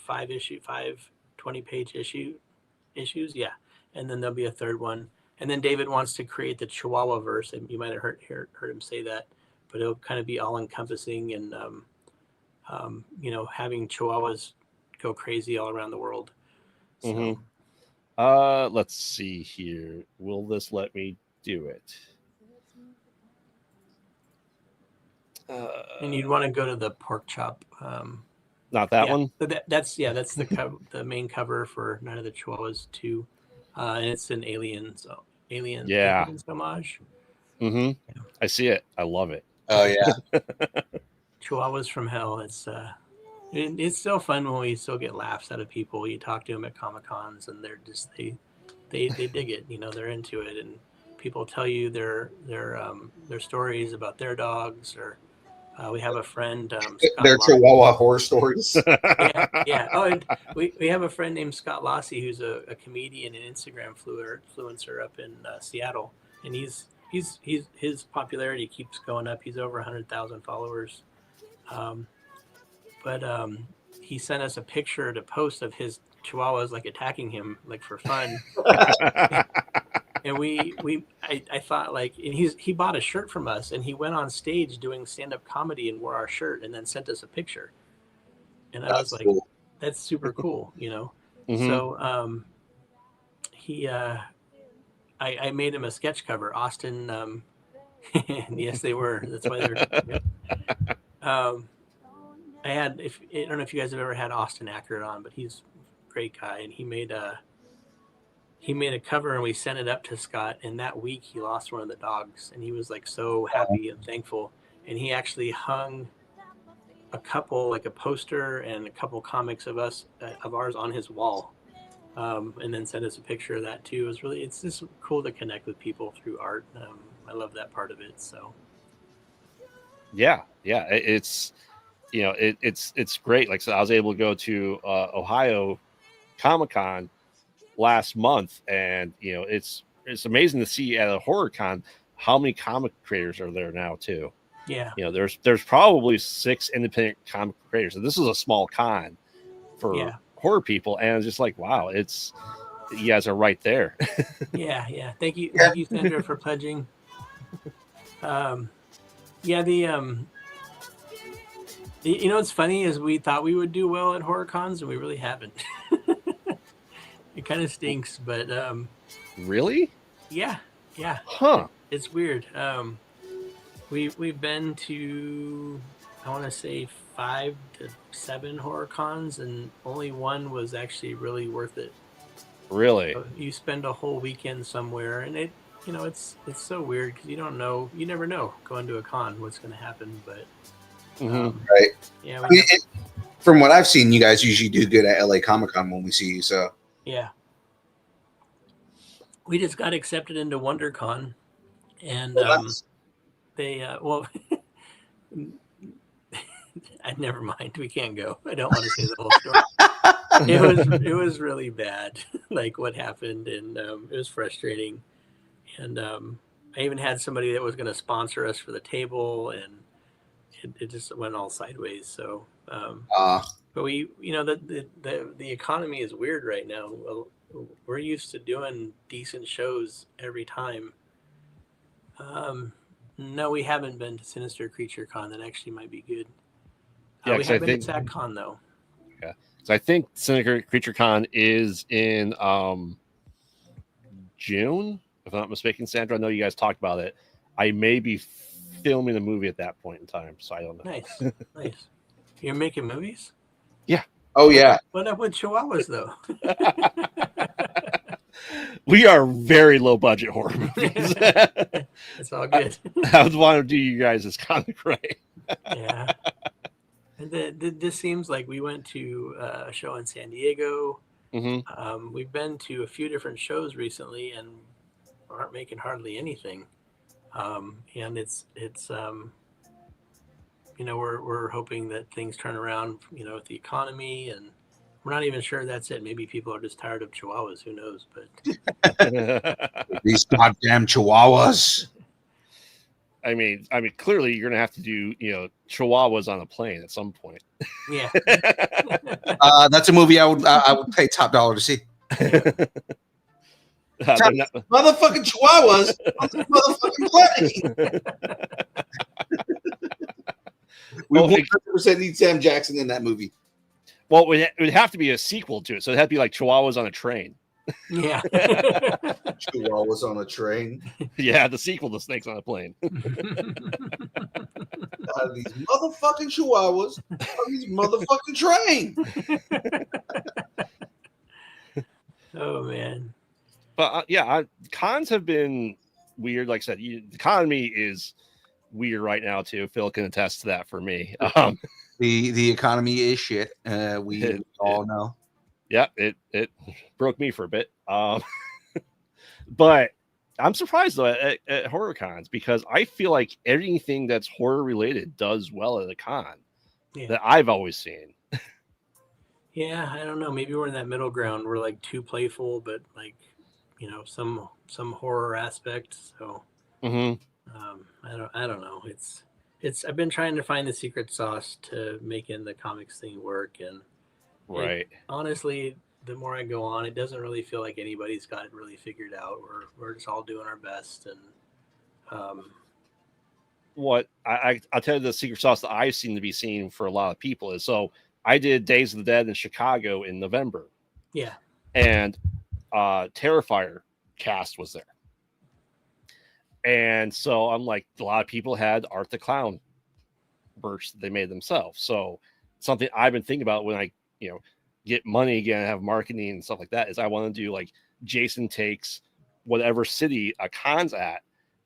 5 20-page issues, yeah, and then there'll be a 3rd one. And then David wants to create the Chihuahua verse, and you might have heard him say that, but it'll kind of be all encompassing and having Chihuahuas go crazy all around the world. So, let's see here. Will this let me do it? And you'd want to go to the pork chop. Not that one. That's the the main cover for Night of the Chihuahuas 2, and it's an Alien homage. Yeah. I see it. I love it. Oh yeah. Chihuahuas from Hell. It's still fun when we still get laughs out of people. You talk to them at Comic-Cons, and they're just they dig it. They're into it, and people tell you their stories about their dogs. Or we have a friend. Their Chihuahua horror stories. yeah. Oh, and we have a friend named Scott Lassie, who's a comedian and Instagram influencer up in Seattle, and his popularity keeps going up. He's over 100,000 followers. But he sent us a picture to post of his Chihuahuas like attacking him, like for fun. And I thought, like, and he bought a shirt from us, and he went on stage doing stand-up comedy and wore our shirt, and then sent us a picture. And I was like, cool. That's super cool, So I made him a sketch cover. Austin, yes, they were. That's why they're. I don't know if you guys have ever had Austin Ackert on, but he's a great guy, and he made a cover, and we sent it up to Scott, and that week he lost one of the dogs, and he was like so happy and thankful, and he actually hung a couple, like a poster and a couple comics of ours on his wall, and then sent us a picture of that too. It's just cool to connect with people through art. I love that part of it. So Yeah, yeah, it's it's great. Like I said, I was able to go to Ohio Comic Con last month, and it's amazing to see at a horror con how many comic creators are there now too. Yeah. There's probably 6 independent comic creators, and this is a small con for Yeah. horror people, and it's just like, wow, it's you guys are right there. Yeah. Yeah. Thank you. Yeah. Thank you, Sandra, for pledging. Yeah. What's funny is we thought we would do well at horror cons, and we really haven't. It kind of stinks, but Really? yeah. Huh. It's weird. We've been to, I want to say, 5 to 7 horror cons, and only one was actually really worth it. Really? You spend a whole weekend somewhere, and it's so weird because you never know going to a con what's going to happen. But Right. yeah, I mean, from what I've seen, you guys usually do good at LA Comic Con when we see you. So yeah, we just got accepted into WonderCon, and they well. Never mind. We can't go. I don't want to say the whole story. It was really bad, like what happened, and it was frustrating. And I even had somebody that was going to sponsor us for the table, and it just went all sideways. So, but we, the economy is weird right now. We're used to doing decent shows every time. No, we haven't been to Sinister Creature Con. That actually might be good. Yeah, we 'cause I have been think- to SatCon though. Yeah. So I think Sinister Creature Con is in June, if I'm not mistaken. Sandra, I know you guys talked about it. I may be filming a movie at that point in time, so I don't know. Nice, nice. You're making movies? oh yeah, What up with Chihuahuas though? We are very low budget horror movies. It's all good. I would want to do you guys as comic right. Yeah. And this seems like we went to a show in San Diego. Mm-hmm. We've been to a few different shows recently and aren't making hardly anything. And it's we're hoping that things turn around, with the economy, and we're not even sure that's it. Maybe people are just tired of Chihuahuas. Who knows? But these goddamn Chihuahuas. I mean, clearly you're gonna have to do, Chihuahuas on a plane at some point. yeah. That's a movie I would pay top dollar to see. Motherfucking Chihuahuas on this motherfucking plane. We 100% need Sam Jackson in that movie. Well, it would have to be a sequel to it, so it'd have to be like Chihuahuas on a train. Yeah. Chihuahuas on a train. Yeah, the sequel to Snakes on a Plane. These motherfucking Chihuahuas on these motherfucking train. Oh man. But cons have been weird. Like I said, the economy is weird right now too. Phil can attest to that for me. The economy is shit. We all know. Yeah, it broke me for a bit. But I'm surprised though at horror cons, because I feel like anything that's horror related does well at a con that I've always seen. Yeah, I don't know. Maybe we're in that middle ground. We're like too playful, but like, some horror aspect. So I don't know. It's I've been trying to find the secret sauce to making the comics thing work, and right. Honestly, the more I go on, it doesn't really feel like anybody's got it really figured out. We're just all doing our best, and what I'll tell you, the secret sauce that I seem to be seeing for a lot of people is, so I did Days of the Dead in Chicago in November. Yeah. And Terrifier cast was there. And so I'm like, a lot of people had Art the Clown merch that they made themselves. So something I've been thinking about when I, get money again and have marketing and stuff like that is I want to do like Jason takes whatever city a con's at.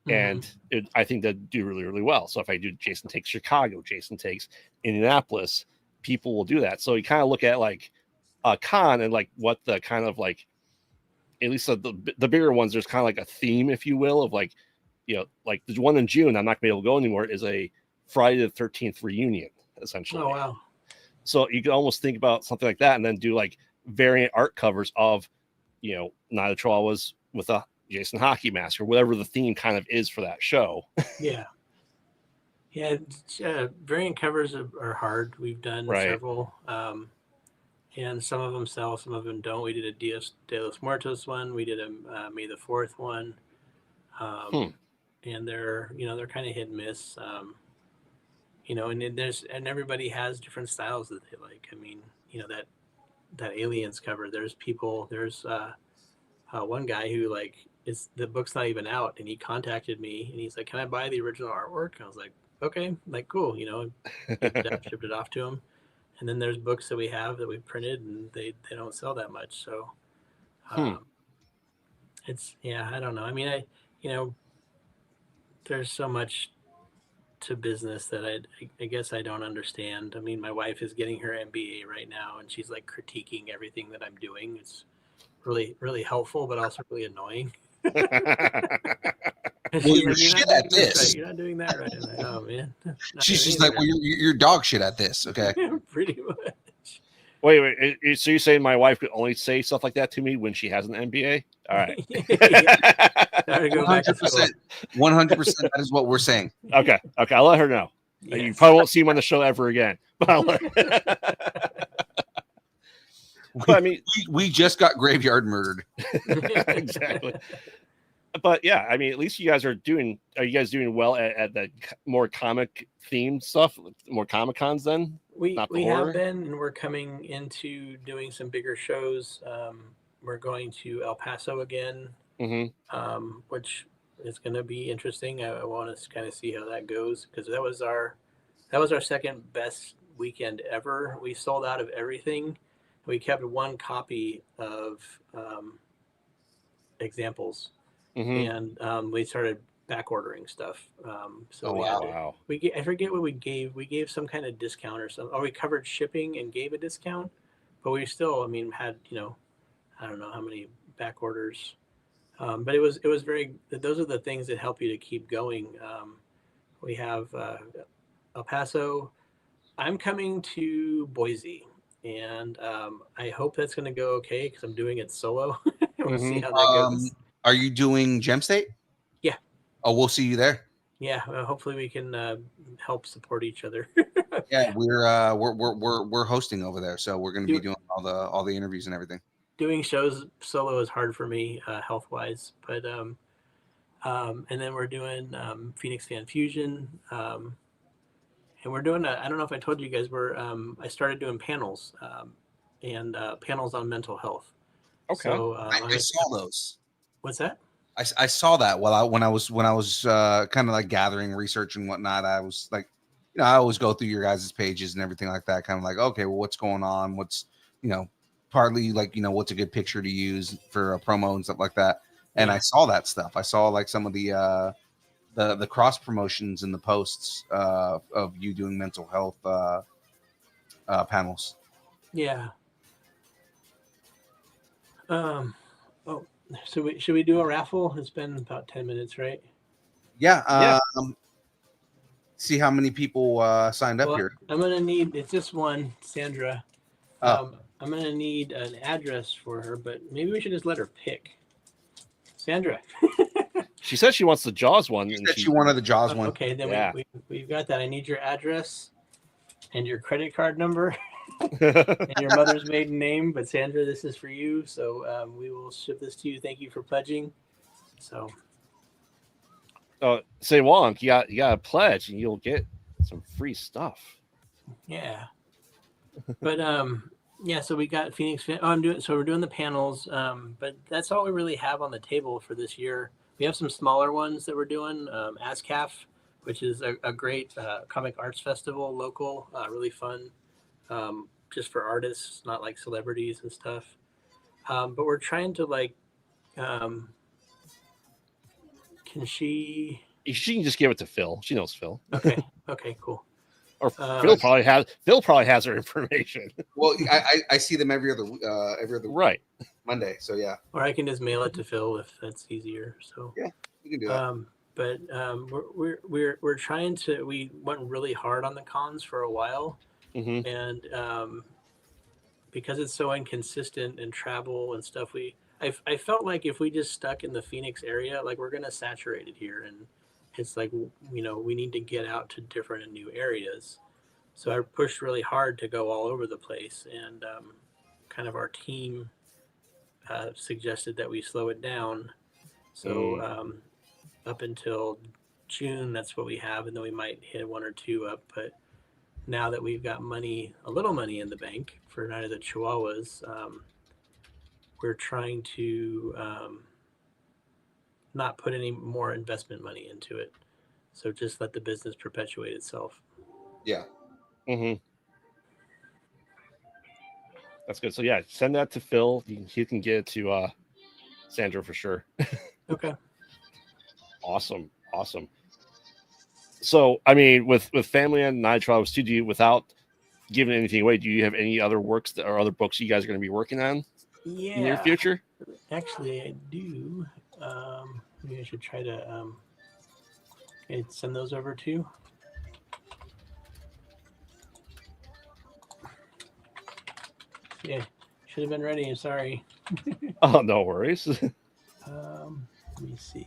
And I think that'd do really, really well. So if I do Jason takes Chicago, Jason takes Indianapolis, people will do that. So you kind of look at like a con and like what the kind of like, at least the bigger ones, there's kind of like a theme, if you will, of like, like the one in June, I'm not gonna be able to go anymore, is a Friday the 13th reunion, essentially. Oh wow. So you can almost think about something like that, and then do like variant art covers of, Night of the Chihuahuas with a Jason hockey mask or whatever the theme kind of is for that show. Yeah. Yeah. Variant covers are hard. We've done Right. several. And some of them sell, some of them don't. We did a Dias de los Muertos one. We did a May the 4th one. And they're kind of hit and miss. And then everybody has different styles that they like. I mean, that Aliens cover, there's one guy who like, the book's not even out, and he contacted me and he's like, can I buy the original artwork? And I was like, okay, like cool, shipped it off to him. And then there's books that we have that we've printed, and they don't sell that much. So it's, I don't know. I mean, there's so much to business that I guess I don't understand. I mean, my wife is getting her MBA right now, and she's like critiquing everything that I'm doing. It's really, really helpful, but also really annoying. Well, you're shit at this. Right. You're not doing that right. I'm like, oh man. She's just like, well, you're dog shit at this. Okay. Pretty much. Wait. So you're saying my wife could only say stuff like that to me when she has an MBA? All right. 100%. 100%. That is what we're saying. Okay. I'll let her know. Yes. You probably won't see him on the show ever again. But I mean, we just got graveyard murdered. Exactly. But yeah, I mean, at least you guys are you guys doing well at the more comic themed stuff, more Comic Cons then? We have been, and we're coming into doing some bigger shows. We're going to El Paso again, which is going to be interesting. I want to kind of see how that goes, because that was our second best weekend ever. We sold out of everything. We kept one copy of examples. And we started back ordering stuff. I forget what we gave. We gave some kind of discount or something. Or we covered shipping and gave a discount, but we still, had, I don't know how many back orders. But it was very, those are the things that help you to keep going. We have El Paso. I'm coming to Boise, and I hope that's going to go okay, because I'm doing it solo. We'll see how that goes. Are you doing Gem State? Yeah. Oh, we'll see you there. Yeah, hopefully we can help support each other. Yeah, we're hosting over there, so we're going to be doing all the interviews and everything. Doing shows solo is hard for me health wise, but and then we're doing Phoenix Fan Fusion, and we're doing I don't know if I told you guys, I started doing panels and panels on mental health. Okay. So I saw those. What's that? I saw that when I was kind of like gathering research and whatnot. I was like, I always go through your guys' pages and everything like that, kind of like, okay, well, what's going on? What's, partly like, what's a good picture to use for a promo and stuff like that. And I saw that stuff. I saw like some of the cross promotions in the posts of you doing mental health panels. Yeah. So should we do a raffle? It's been about 10 minutes, right? Yeah. See how many people signed up here. I'm going to need, it's just one, Sandra. I'm going to need an address for her, but maybe we should just let her pick. Sandra. She said she wants the Jaws one. She wanted the Jaws one. Okay, then we've got that. I need your address and your credit card number. And your mother's maiden name, but Sandra, this is for you, so we will ship this to you. Thank you for pledging. So say Wonk, you got to pledge and you'll get some free stuff. Yeah. But so we got Phoenix. We're doing the panels, but that's all we really have on the table for this year. We have some smaller ones that we're doing. ASCAF, which is a great comic arts festival, local, really fun. Just for artists, not like celebrities and stuff. But we're trying to can she can just give it to Phil. She knows Phil. Okay, cool. Or Phil probably has her information. Well, I see them every other right Monday. So yeah. Or I can just mail it to Phil if that's easier. So yeah, you can do that. but we're trying to. We went really hard on the cons for a while, Hmm. and because it's so inconsistent in travel and stuff, I felt like if we just stuck in the Phoenix area, like we're gonna saturate it here, and it's like we need to get out to different and new areas. So I pushed really hard to go all over the place, and kind of our team suggested that we slow it down. So up until June, that's what we have, and then we might hit one or two up. But now that we've got money, a little money in the bank for Night of the Chihuahuas, we're trying to not put any more investment money into it. So just let the business perpetuate itself. Yeah. Hmm. That's good. So yeah, send that to Phil. He can get it to Sandra for sure. Okay. Awesome. So I mean, with Family and Night Trial Studio, without giving anything away, do you have any other works or other books you guys are going to be working on in the near Yeah. future? Actually, I do. Maybe I should try to send those over to you. Yeah, should have been ready. I'm sorry. Oh, no worries. Let me see.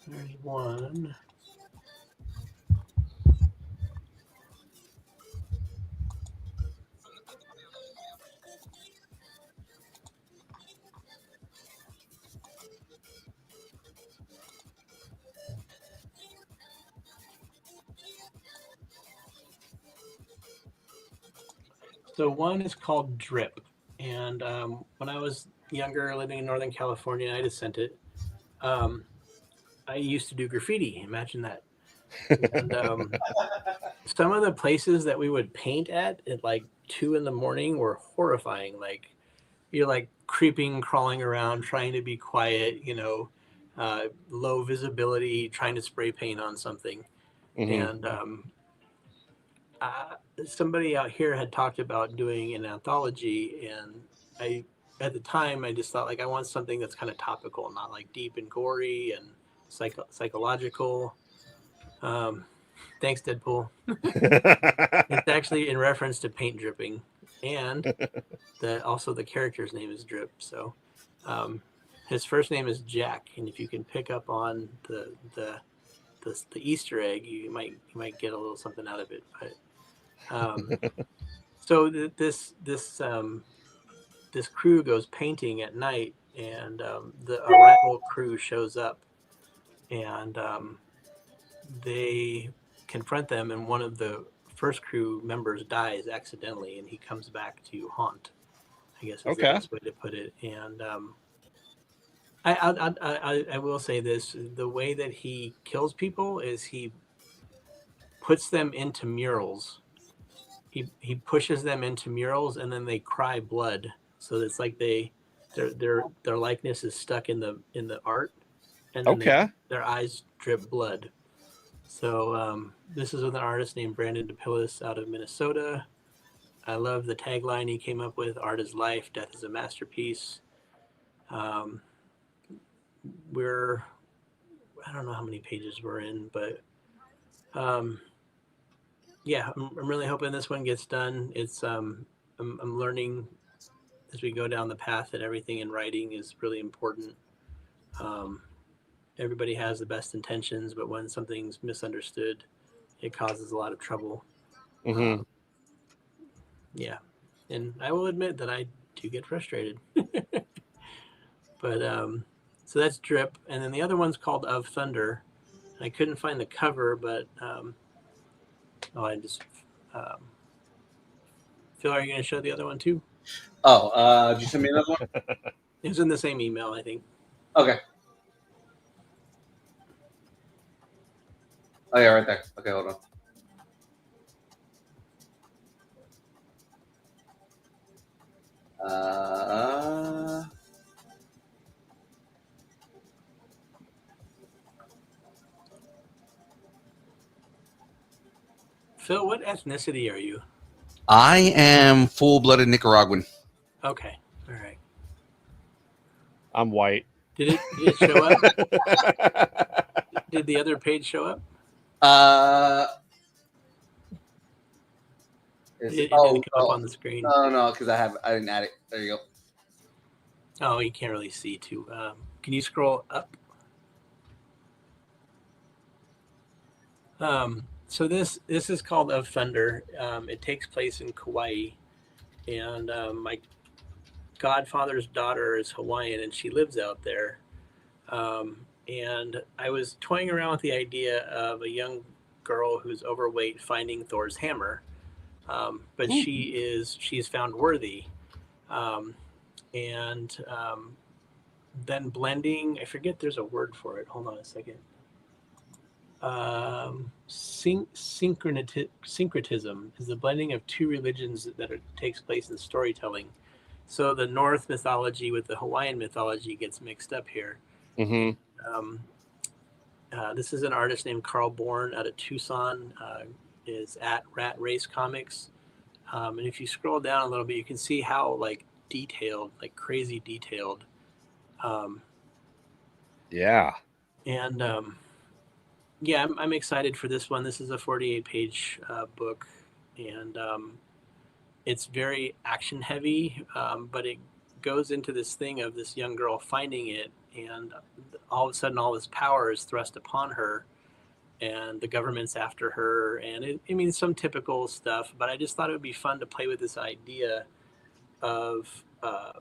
There's one. So one is called Drip, and when I was younger, living in Northern California, I just sent it. Um, I used to do graffiti. Imagine that. And some of the places that we would paint at like 2 in the morning were horrifying. Like you're like creeping, crawling around, trying to be quiet. Low visibility, trying to spray paint on something. Hmm. And somebody out here had talked about doing an anthology, and I, at the time, I just thought like I want something that's kind of topical, not like deep and gory and psychological. Um, Thanks, Deadpool. It's actually in reference to paint dripping, and also the character's name is Drip. So, um, his first name is Jack, and if you can pick up on the Easter egg, you might get a little something out of it. But so this crew goes painting at night, and the arrival crew shows up, and they confront them, and one of the first crew members dies accidentally, and he comes back to haunt. I guess is the Okay. best way to put it. And I will say this: the way that he kills people is he puts them into murals. He pushes them into murals, and then they cry blood. So it's like their likeness is stuck in the art, and then Okay. their eyes drip blood. So this is with an artist named Brandon DePillis out of Minnesota. I love the tagline he came up with: "Art is life, death is a masterpiece." Um, I don't know how many pages we're in, but um, yeah, I'm really hoping this one gets done. I'm learning as we go down the path that everything in writing is really important. Um, Everybody has the best intentions, but when something's misunderstood, it causes a lot of trouble. Hmm. Yeah, and I will admit that I do get frustrated. But so that's Drip, and then the other one's called Of Thunder. I couldn't find the cover, but I just Phil, are you going to show the other one too? Oh, did you send me another one? It was in the same email, I think. Okay. Oh yeah, right there. Okay, hold on. Phil, what ethnicity are you? I am full-blooded Nicaraguan. Okay. All right. I'm white. Did it show up? Did the other page show up? It didn't come up on the screen. No, because I didn't add it. There you go. Oh, you can't really see too. Can you scroll up? So this is called Of Thunder. It takes place in Kauai, and my godfather's daughter is Hawaiian, and she lives out there. And I was toying around with the idea of a young girl who's overweight finding Thor's hammer, but she's found worthy, and then blending. I forget there's a word for it. Hold on a second. Syncretism is the blending of two religions that takes place in storytelling. So the North mythology with the Hawaiian mythology gets mixed up here. Mm-hmm. This is an artist named Carl Bourne out of Tucson. Is at Rat Race Comics. And if you scroll down a little bit, you can see how like detailed, like crazy detailed. Yeah. And yeah, I'm excited for this one. This is a 48-page book, and it's very action heavy, but it goes into this thing of this young girl finding it, and all of a sudden all this power is thrust upon her, and the government's after her, and I mean some typical stuff, but I just thought it would be fun to play with this idea of a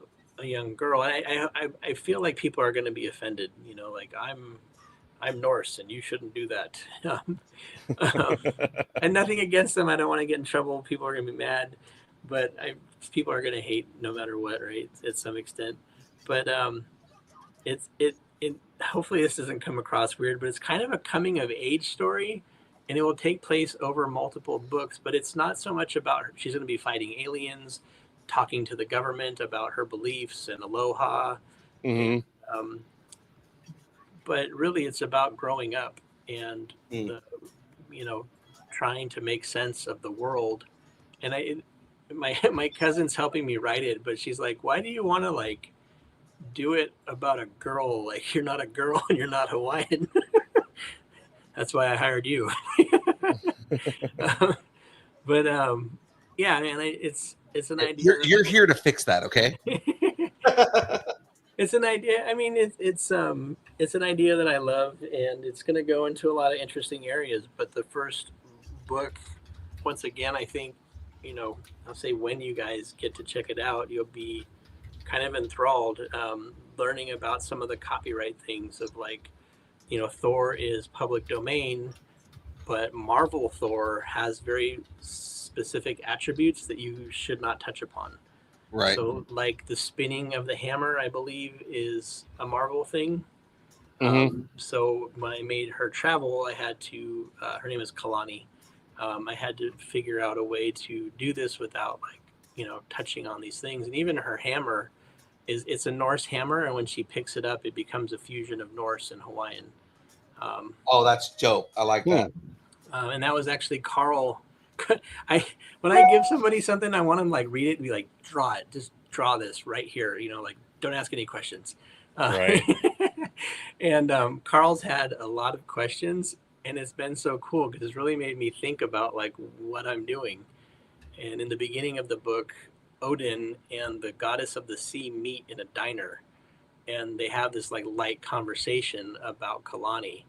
young girl. And I feel like people are going to be offended, you know, like I'm Norse and you shouldn't do that. And nothing against them. I don't want to get in trouble. People are going to be mad, but people are going to hate no matter what, right? At some extent. But it hopefully this doesn't come across weird, but it's kind of a coming of age story, and it will take place over multiple books, but it's not so much about her. She's going to be fighting aliens, talking to the government about her beliefs and aloha. Mm-hmm. And, but really it's about growing up and trying to make sense of the world. And my cousin's helping me write it, but she's like, why do you want to like do it about a girl? Like, you're not a girl and you're not Hawaiian. That's why I hired you. But yeah, man, it's an idea. You're here to fix that, okay? It's an idea. I mean, it's an idea that I love, and it's going to go into a lot of interesting areas. But the first book, once again, I think, I'll say when you guys get to check it out, you'll be kind of enthralled, learning about some of the copyright things of like, Thor is public domain, but Marvel Thor has very specific attributes that you should not touch upon. Right. So like the spinning of the hammer, I believe, is a Marvel thing. Mm-hmm. So when I made her travel, I had to, her name is Kalani. I had to figure out a way to do this without touching on these things. And even her hammer it's a Norse hammer. And when she picks it up, it becomes a fusion of Norse and Hawaiian. Oh, that's dope. I like that. And that was actually Carl. When I give somebody something, I want them like read it and be like, draw it, just draw this right here. Like don't ask any questions. Right. And Carl's had a lot of questions, and it's been so cool because it's really made me think about like what I'm doing. And in the beginning of the book, Odin and the goddess of the sea meet in a diner, and they have this like light conversation about Kalani.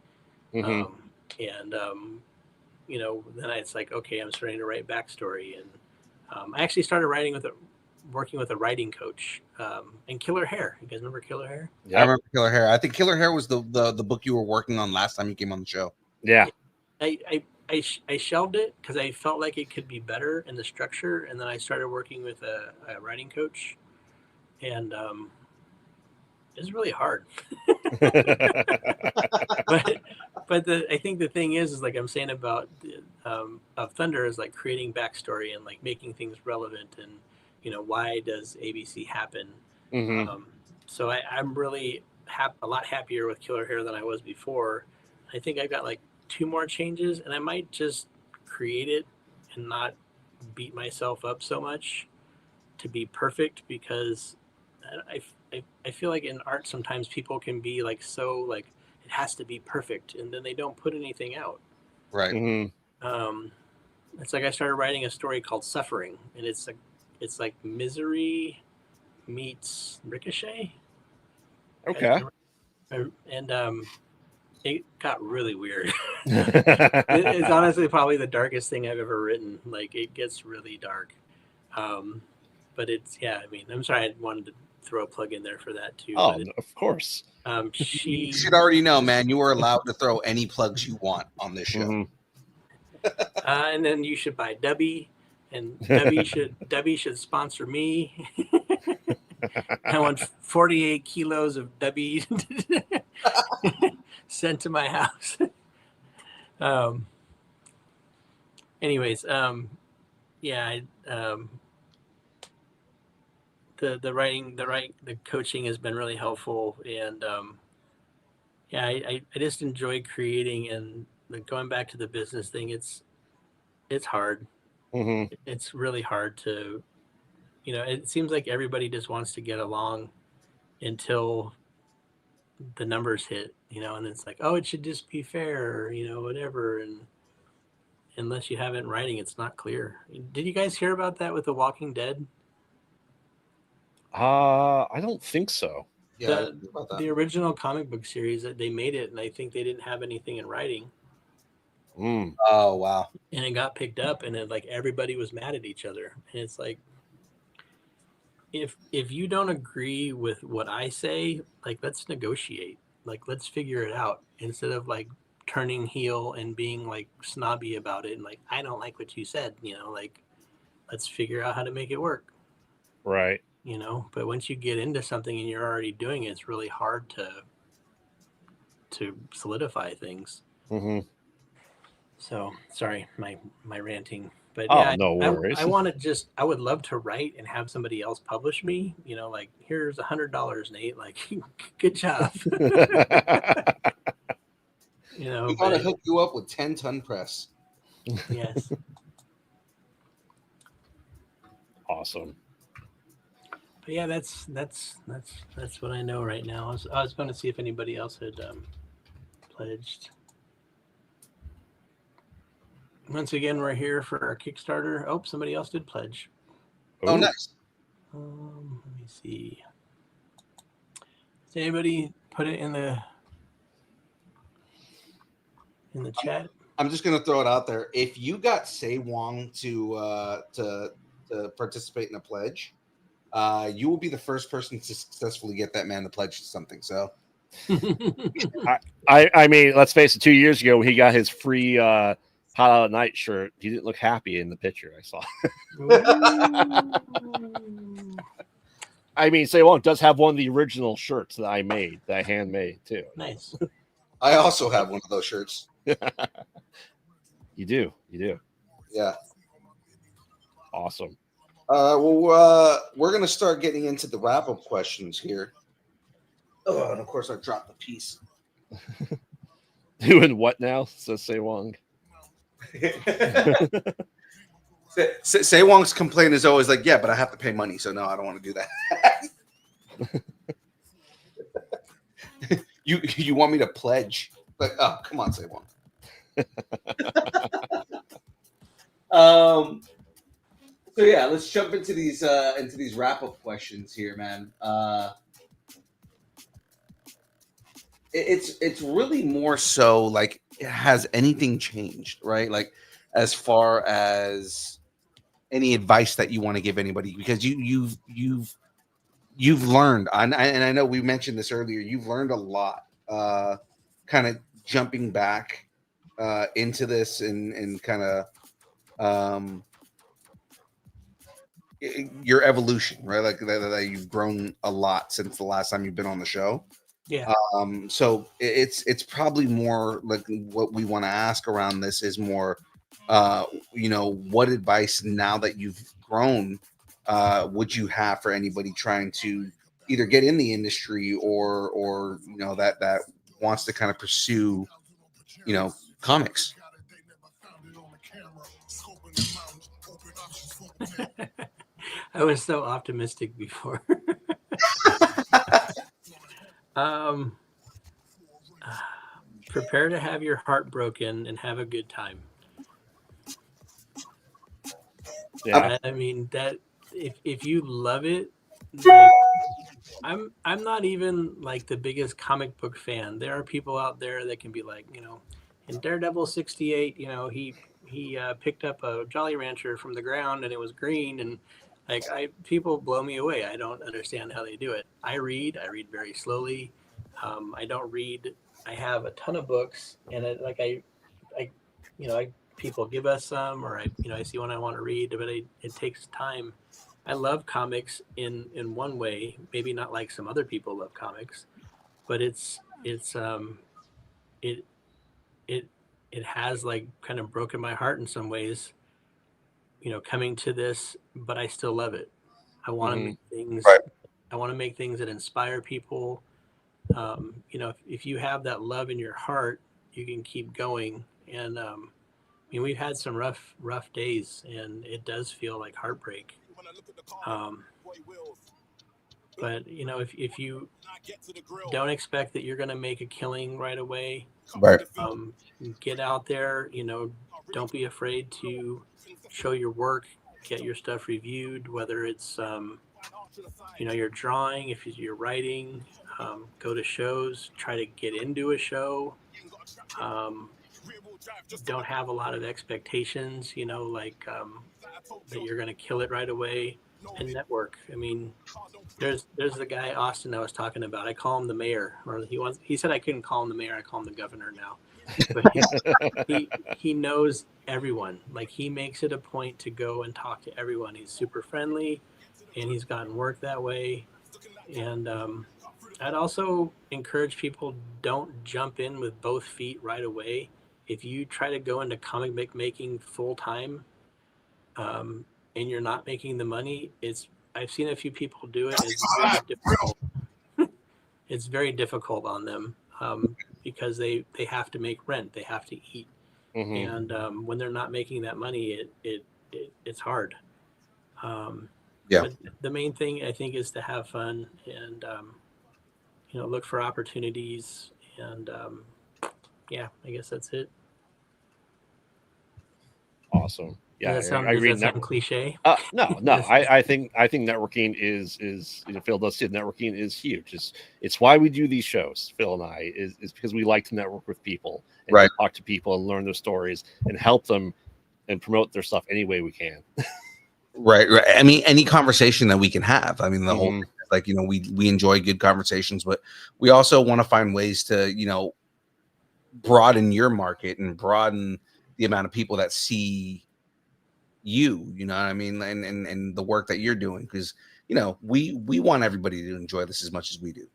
Mm-hmm. Then it's like, okay, I'm starting to write backstory, and I actually started working with a writing coach, and Killer Hair. You guys remember Killer Hair? Yeah. I remember Killer Hair. I think Killer Hair was the book you were working on last time you came on the show. Yeah. I shelved it because I felt like it could be better in the structure, and then I started working with a writing coach, and it's really hard. But I think the thing is like I'm saying about Of Thunder is like creating backstory and like making things relevant, and why does ABC happen? Mm-hmm. So I'm really a lot happier with Killer Hair than I was before. I think I got like 2 more changes, and I might just create it and not beat myself up so much to be perfect, because I feel like in art sometimes people can be like so like it has to be perfect, and then they don't put anything out. Right. Mhm. It's like I started writing a story called Suffering, and it's like misery meets Ricochet. Okay. And it got really weird. It's honestly probably the darkest thing I've ever written. Like, it gets really dark. But it's, yeah, I mean, I'm sorry, I wanted to throw a plug in there for that too. Oh, But of course. You she should already know, man. You are allowed to throw any plugs you want on this show. Mhm. and then you should buy Dubby, and Dubby should sponsor me. I want 48 kilos of Dubby sent to my house. Anyways, yeah, the coaching has been really helpful, and yeah, I just enjoy creating, and like, going back to the business thing. It's hard. Mhm. It's really hard to, it seems like everybody just wants to get along until the numbers hit, and it's like, oh, it should just be fair, or, whatever. And unless you have it in writing, it's not clear. Did you guys hear about that with The Walking Dead? I don't think so. Yeah, I didn't know about that. The original comic book series, that they made it, and I think they didn't have anything in writing, Mm. Oh wow. and it got picked up, and it, like, everybody was mad at each other. And it's like, if you don't agree with what I say, like, let's negotiate. Like, let's figure it out, instead of like turning heel and being like snobby about it, and like, I don't like what you said, like, let's figure out how to make it work. Right. But once you get into something and you're already doing it, it's really hard to solidify things. Mhm. So sorry, my ranting. But Oh, yeah, no worries. I want to just, I would love to write and have somebody else publish me. Like, here's $100, Nate. Like, good job. We want to But hook you up with 10-ton press. yes. Awesome. But yeah, that's what I know right now. I was going to see if anybody else had pledged. Once again, we're here for our Kickstarter. Oh, somebody else did pledge. Oh, Ooh. nice. Let me see. Does anybody put it in the chat? I'm just gonna throw it out there. If you got Say Wong to participate in a pledge, you will be the first person to successfully get that man to pledge to something. So I mean, let's face it. 2 years ago, when he got his free Hot Out at Night shirt, he didn't look happy in the picture I saw. I mean, Say Wong does have one of the original shirts that I made, that I handmade too. Nice. I also have one of those shirts. You do. Yeah. Awesome. Well, we're gonna start getting into the wrap-up questions here. Oh, and of course I dropped the piece. Doing what now? Says Say Wong. Say Wong's complaint is always like, yeah, but I have to pay money, so no, I don't want to do that. You want me to pledge? Like, oh, come on, Say Wong. So yeah, let's jump into these wrap-up questions here, man. It's really more so like, has anything changed, right? Like, as far as any advice that you want to give anybody, because you've learned, and I know we mentioned this earlier, you've learned a lot, kind of jumping back into this and kind of your evolution, right? Like that you've grown a lot since the last time you've been on the show. Yeah. So it's probably more like what we want to ask around this is more, what advice, now that you've grown, would you have for anybody trying to either get in the industry or that wants to kind of pursue, comics? I was so optimistic before. um, Prepare to have your heart broken and have a good time. Yeah. I mean that if you love it, like I'm not even like the biggest comic book fan. There are people out there that can be like, in Daredevil 68, he picked up a Jolly Rancher from the ground and it was green, and like people blow me away. I don't understand how they do it. I read very slowly. I don't read. I have a ton of books, and I people give us some, or I see one I want to read, but it takes time. I love comics in one way, maybe not like some other people love comics, but it it it has like kind of broken my heart in some ways, coming to this, but I still love it. I want to Hmm. make things Right. I want to make things that inspire people. If you have that love in your heart, you can keep going. And I mean, we've had some rough days, and it does feel like heartbreak. Um, but if you don't expect that you're going to make a killing right away, Right. um, get out there. Don't be afraid to show your work, get your stuff reviewed, whether it's your drawing, if you're writing, go to shows, try to get into a show. Um, don't have a lot of expectations, like that you're going to kill it right away, and network. I mean, there's the guy Austin I was talking about. I call him the mayor, or he said I couldn't call him the mayor. I call him the governor now. But he knows everyone. Like he makes it a point to go and talk to everyone. He's super friendly, and he's gotten work that way. And I'd also encourage people, don't jump in with both feet right away. If you try to go into comic book making full time, and you're not making the money, I've seen a few people do it. It's very difficult. It's very difficult on them, because they have to make rent, they have to eat, Hmm. and when they're not making that money, it's hard. Um, Yeah. but the main thing I think is to have fun, and look for opportunities, and yeah, I guess that's it. Awesome. Yeah, I Does read that sound cliche? no. I think networking is Phil does say networking is huge. It's why we do these shows. Phil and I is because we like to network with people and Right. to talk to people and learn their stories and help them and promote their stuff any way we can. Right. Right. I mean, any conversation that we can have. I mean, the whole Mhm. thing is like, we enjoy good conversations, but we also want to find ways to, broaden your market and broaden the amount of people that see you know what I mean, and the work that you're doing, because we want everybody to enjoy this as much as we do.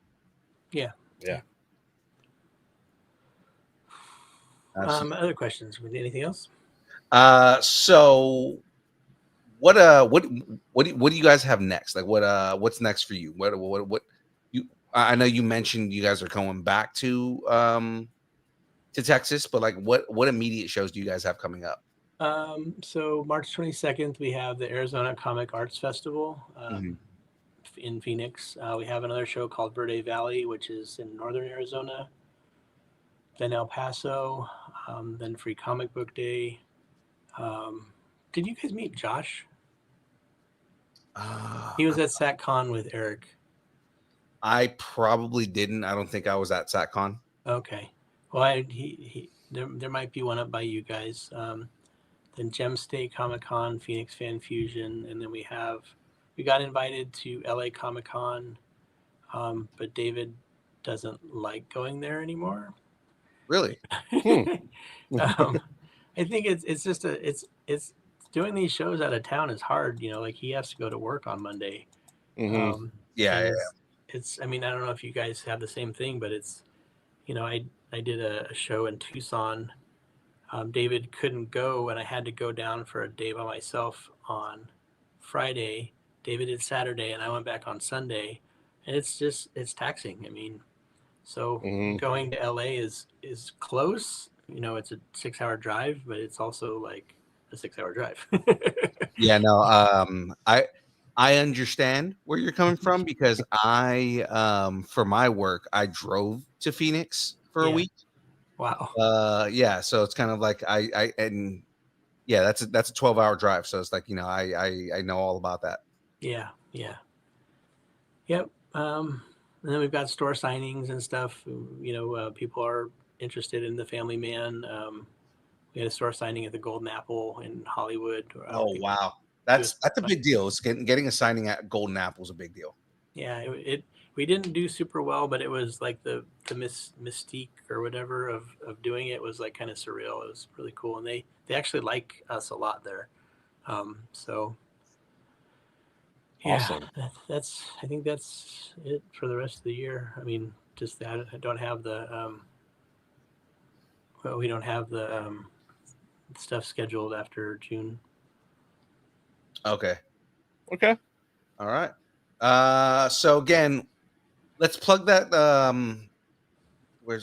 Yeah. Yeah. Absolutely. Other questions? Anything else? So what do you guys have next? Like what's next for you? What you I know you mentioned you guys are going back to Texas, but like what immediate shows do you guys have coming up? So March 22nd, we have the Arizona Comic Arts Festival Mhm. in Phoenix. We have another show called Verde Valley, which is in northern Arizona. Then El Paso. Then Free Comic Book Day. Um, did you guys meet Josh? He was at SatCon with Eric. I probably didn't. I don't think I was at SatCon. Okay. Well, there might be one up by you guys. Then Gem State Comic Con, Phoenix Fan Fusion, and then we got invited to LA Comic Con, but David doesn't like going there anymore. Really? Hmm. I think it's just it's doing these shows out of town is hard. Like he has to go to work on Monday. Hmm. Yeah, And yeah. it's I mean, I don't know if you guys have the same thing, but it's I did a show in Tucson. David couldn't go, and I had to go down for a day by myself on Friday. David did Saturday, and I went back on Sunday, and it's taxing. I mean, so Hmm. going to LA is close. It's a 6-hour drive, but it's also like a 6-hour drive. Yeah, no, I understand where you're coming from because for my work, I drove to Phoenix for a Yeah. week. Wow. Yeah, so it's kind of like and yeah, that's a 12-hour drive. So it's like, I know all about that. Yeah. Yeah. Yep. And then we've got store signings and stuff. People are interested in the Family Man. We had a store signing at the Golden Apple in Hollywood. I don't Oh think wow, we do that's a big deal. It's getting a signing at Golden Apple is a big deal. Yeah, we didn't do super well, but it was like the mystique or whatever of doing it was like kind of surreal. It was really cool, and they actually like us a lot there. So yeah, Awesome. that's I think that's it for the rest of the year. I mean, just that I don't have the we don't have the stuff scheduled after June. Okay. Okay. All right. So again, let's plug that. Where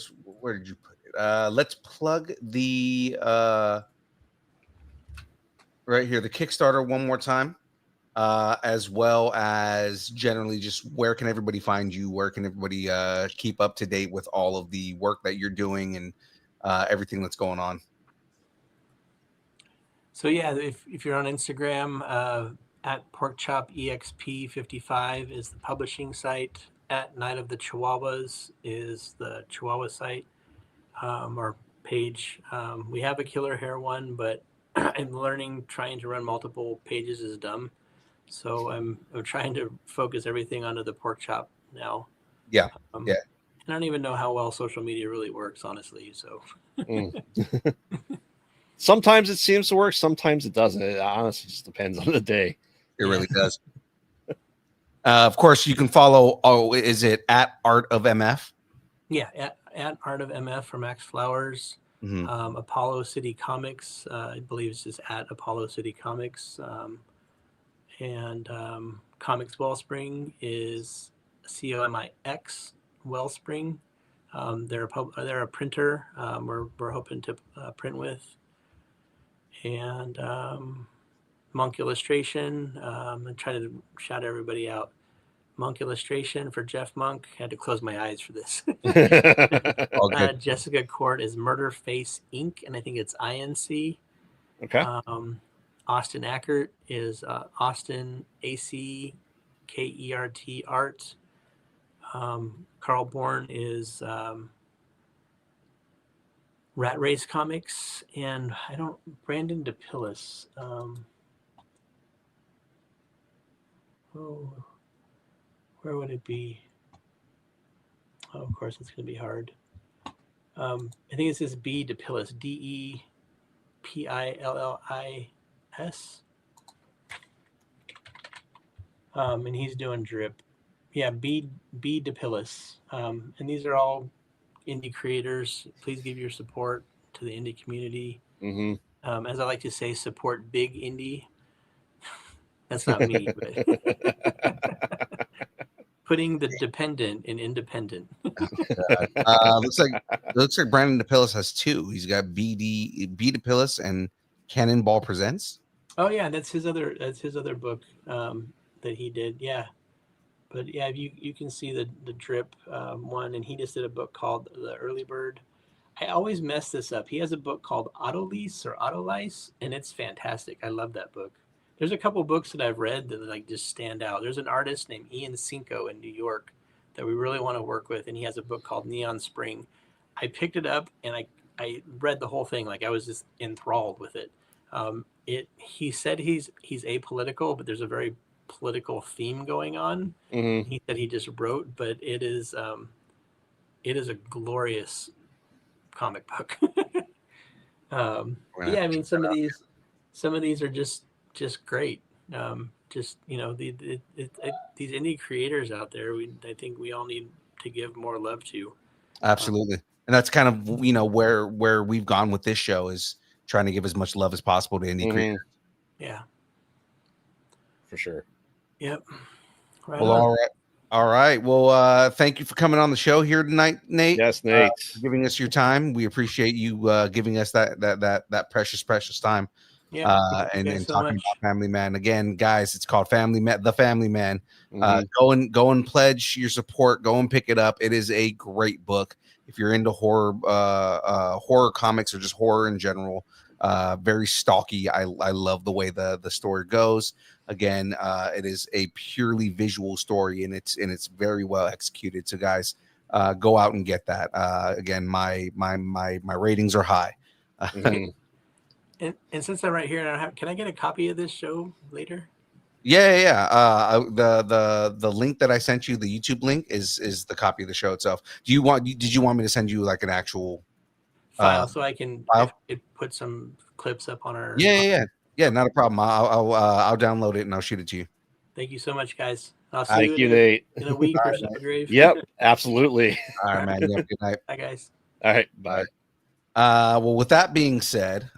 did you put it? Let's plug the right here, the Kickstarter one more time, as well as generally just where can everybody find you? Where can everybody keep up to date with all of the work that you're doing and everything that's going on? So yeah, if you're on Instagram, at porkchopexp55 is the publishing site. At Night of the Chihuahuas is the Chihuahua site or page. We have a Killer Hair one, but I'm learning trying to run multiple pages is dumb. So I'm trying to focus everything onto the pork chop now. Yeah. Yeah. I don't even know how well social media really works, honestly. So. Sometimes it seems to work, sometimes it doesn't. It honestly just depends on the day. It really does. Of course, you can follow. Oh, is it at Art of MF? Yeah, at Art of MF for Max Flowers. Mm-hmm. Apollo City Comics, I believe it's just at Apollo City Comics. And Comics Wellspring is COMIX Wellspring. They're a printer. We're hoping to print with. And Monk Illustration. I'm trying to shout everybody out. Monk Illustration for Jeff Monk. I had to close my eyes for this. Jessica Court is Murder Face Inc. And I think it's INC. Okay. Austin Ackert is Austin ACKERT Art. Carl Bourne is Rat Race Comics, and Brandon DePillis. Where would it be? Oh, of course, it's going to be hard. I think it says B DePillis, DEPILLIS. And he's doing drip. Yeah, B DePillis. And these are all indie creators. Please give your support to the indie community. Mm-hmm. As I like to say, support big indie. That's not me, but putting the dependent in independent. Looks like Brandon DePillis has two. He's got B DePillis and Cannonball Presents. Oh yeah, that's his other book that he did. Yeah. But yeah, you can see the drip one, and he just did a book called The Early Bird. I always mess this up. He has a book called Autolice or Autolice, and it's fantastic. I love that book. There's a couple books that I've read that like just stand out. There's an artist named Ian Cinco in New York that we really want to work with, and he has a book called Neon Spring. I picked it up and I read the whole thing. Like I was just enthralled with it. He said he's apolitical, but there's a very political theme going on. Mm-hmm. He said he just wrote, but it is a glorious comic book. Yeah, I mean some of these are just great. These indie creators out there, I think we all need to give more love to. Absolutely. And that's kind of where we've gone with this show is trying to give as much love as possible to indie creators. Yeah. For sure. Yep. Right well, on. all right. Well, thank you for coming on the show here tonight, Nate. Yes, Nate. Giving us your time. We appreciate you giving us that precious time. Yeah. And Thanks so talking much. about Family Man again, guys. It's called Family Man, The Family Man. Mhm. Go and pledge your support. Go and pick it up. It is a great book if you're into horror, horror comics, or just horror in general. Very stalky. I love the way the story goes. Again, it is a purely visual story, and it's very well executed. So, guys, go out and get that. Again, my ratings are high. Mhm. And since I'm right here, and can I get a copy of this show later? Yeah. The link that I sent you, the YouTube link, is the copy of the show itself. Did you want me to send you like an actual File so I can file? put some clips up on our. Yeah. Not a problem. I'll download it and I'll shoot it to you. Thank you so much, guys. I'll see Thank you, you Nate. in a week or All so, right, Grave. Yep, absolutely. All right, man. You have a good night. Bye, guys. All right, bye. Well, with that being said,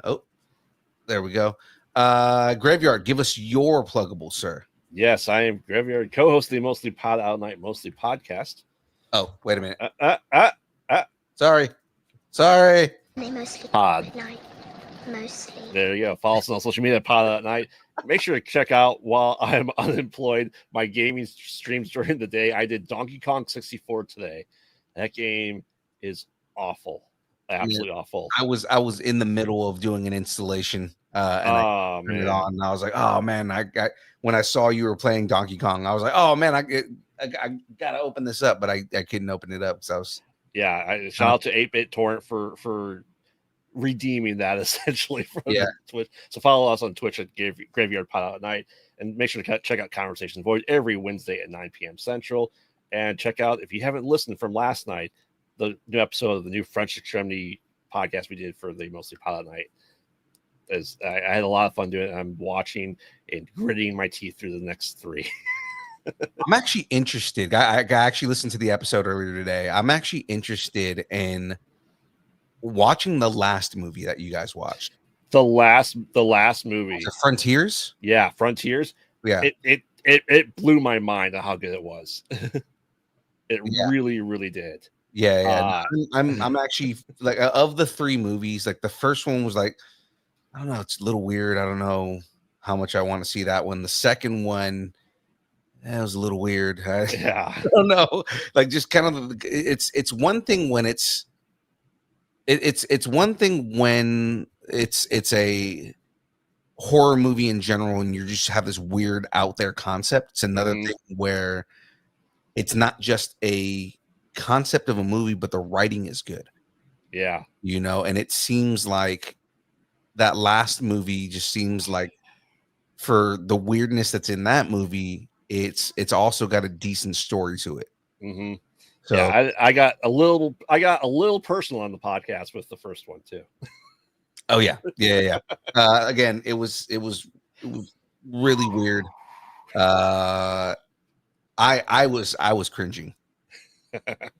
there we go. Graveyard, give us your pluggable, sir. Yes, I am Graveyard, co-host of the Mostly Pod Out Night Mostly podcast. Oh, wait a minute. Sorry. They mostly Pod. at night. Mostly. There you go. Follow us on social media, Pod Out Night. Make sure to check out while I'm unemployed my gaming streams during the day. I did Donkey Kong 64 today. That game is awful, absolutely awful. I was in the middle of doing an installation, and I turned it on, and I was like, oh man, when I saw you were playing Donkey Kong, I was like, oh man, I gotta open this up, but I couldn't open it up because I was. Yeah, shout out to 8-Bit Torrent for redeeming that essentially from Twitch. So follow us on Twitch at Graveyard Pod Out Night, and make sure to check out Conversations Void every Wednesday at 9 p.m. Central. And check out, if you haven't listened from last night, the new episode of the new French Extremity podcast we did for the Mostly Pod Out Night. I had a lot of fun doing it. I'm watching and gritting my teeth through the next 3. I'm actually interested. I actually listened to the episode earlier today. I'm actually interested in watching the last movie that you guys watched. The last movie. The Frontiers? Yeah, Frontiers. Yeah. It blew my mind on how good it was. It really, really did. Yeah. I'm actually like, of the 3 movies, like the first one was like, I don't know, it's a little weird. I don't know how much I want to see that one. The second one, that was a little weird. Yeah. I don't know. Like, just kind of, it's one thing when it's one thing when it's a horror movie in general, and you just have this weird out there concept. It's another thing where it's not just a concept of a movie, but the writing is good. Yeah. And it seems like that last movie just seems like, for the weirdness that's in that movie, it's also got a decent story to it. Mm-hmm. So yeah, I got a little personal on the podcast with the first one too. Oh yeah. Again, it was really weird. I was cringing. Like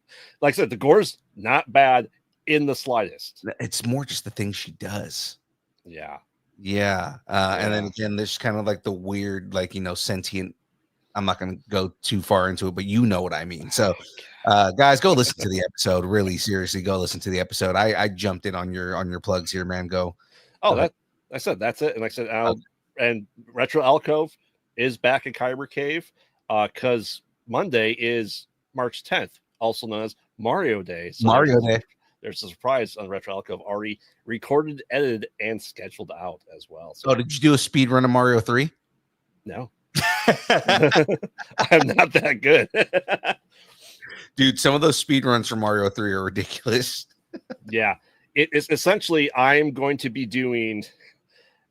I said, the gore's not bad in the slightest. It's more just the things she does. Yeah. And then again, there's kind of like the weird, like, sentient. I'm not going to go too far into it, but you know what I mean. So, guys, go listen to the episode. Really, seriously, go listen to the episode. I jumped in on your plugs here, man. Go. Oh, I said that's it. And like I said, and Retro Alcove is back at Kyber Cave because Monday is March 10th, also known as Mario Day. So Mario Day. There's a surprise on Retro Alcove already recorded, edited, and scheduled out as well. So, did you do a speed run of Mario 3? No. I'm not that good. Dude, some of those speed runs for Mario 3 are ridiculous. Yeah. It is essentially, I'm going to be doing,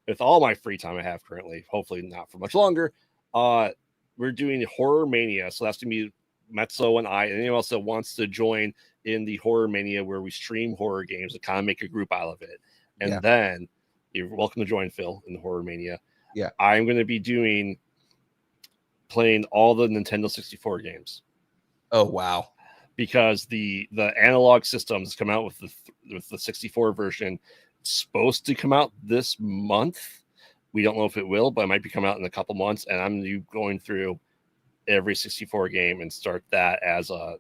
with all my free time I have currently, hopefully not for much longer, we're doing Horror Mania. So that's going to be Mezzo and I, and anyone else that wants to join in the Horror Mania, where we stream horror games and kind of make a group out of it. And then you're welcome to join Phil in the Horror Mania. Yeah. I'm going to be playing all the Nintendo 64 games. Oh, wow. Because the analog systems come out with the 64 version. It's supposed to come out this month. We don't know if it will, but it might be coming out in a couple months. And I'm going through every 64 game and start that as a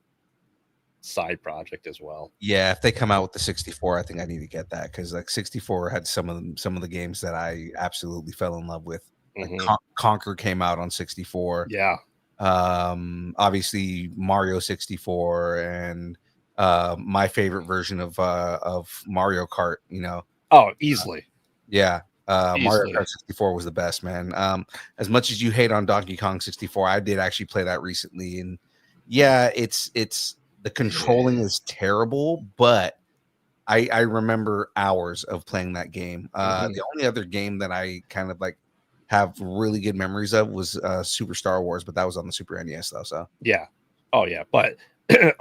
side project as well. Yeah, if they come out with the 64, I think I need to get that because like 64 had some of the games that I absolutely fell in love with. Like Conquer came out on 64. Yeah. Obviously Mario 64 and my favorite version of Mario Kart, you know. Oh, easily. Yeah. Easily. Mario Kart 64 was the best, man. As much as you hate on Donkey Kong 64, I did actually play that recently, and yeah, it's the controlling is terrible, but I remember hours of playing that game. The only other game that I kind of like have really good memories of was Super Star Wars, but that was on the Super NES though. So yeah. Oh yeah. But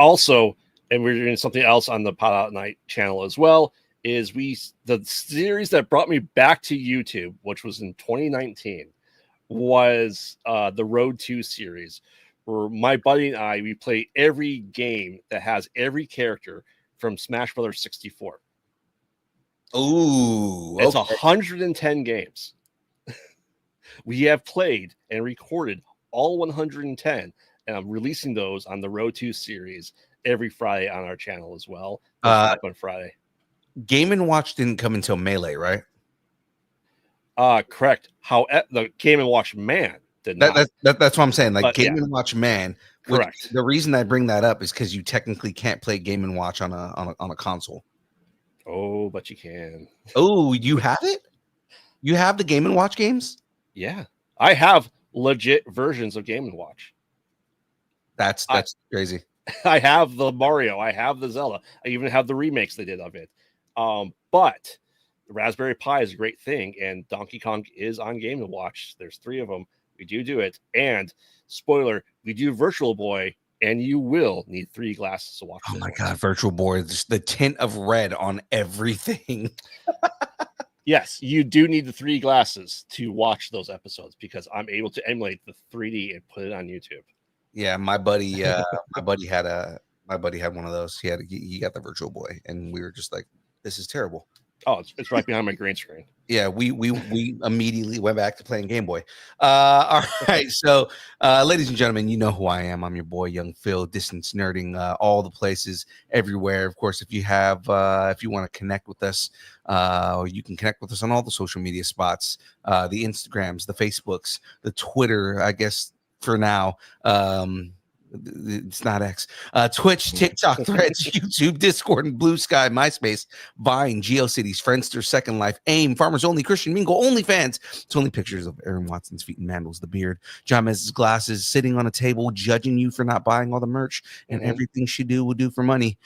also, and we're doing something else on the Pot Out Night channel as well, is the series that brought me back to YouTube, which was in 2019, was the Road 2 series, where my buddy and I, we play every game that has every character from Smash Brothers 64. Ooh, it's 110 games. We have played and recorded all 110, and I'm releasing those on the Road 2 series every Friday on our channel as well. On Friday. Game & Watch didn't come until Melee, right? Correct. How the Game & Watch Man did not. That's what I'm saying. Like Game & Watch Man. Correct. The reason I bring that up is because you technically can't play Game & Watch on a console. Oh, but you can. Oh, you have it? You have the Game & Watch games? Yeah, I have legit versions of Game & Watch. That's crazy. I have the Mario. I have the Zelda. I even have the remakes they did of it. But the Raspberry Pi is a great thing, and Donkey Kong is on Game & Watch. There's 3 of them. We do it. And spoiler, we do Virtual Boy, and you will need 3 glasses to watch. Oh my God, Virtual Boy, the tint of red on everything. Yes, you do need the 3 glasses to watch those episodes because I'm able to emulate the 3D and put it on YouTube. Yeah, my buddy had one of those. He got the Virtual Boy, and we were just like, this is terrible. Oh, it's right behind my green screen. Yeah, we immediately went back to playing Game Boy. All right, so ladies and gentlemen, you know who I am. I'm your boy, Young Phil, Distance Nerding, all the places, everywhere. Of course, if you want to connect with us, you can connect with us on all the social media spots, the Instagrams, the Facebooks, the Twitter, I guess for now. It's not X. Twitch, TikTok, Threads, YouTube, Discord, and Blue Sky, MySpace, Vine, GeoCities, Friendster, Second Life, AIM, Farmers Only, Christian Mingle, OnlyFans. It's only pictures of Aaron Watson's feet and Mandels the beard, John Mez's glasses, sitting on a table, judging you for not buying all the merch and everything she will do for money,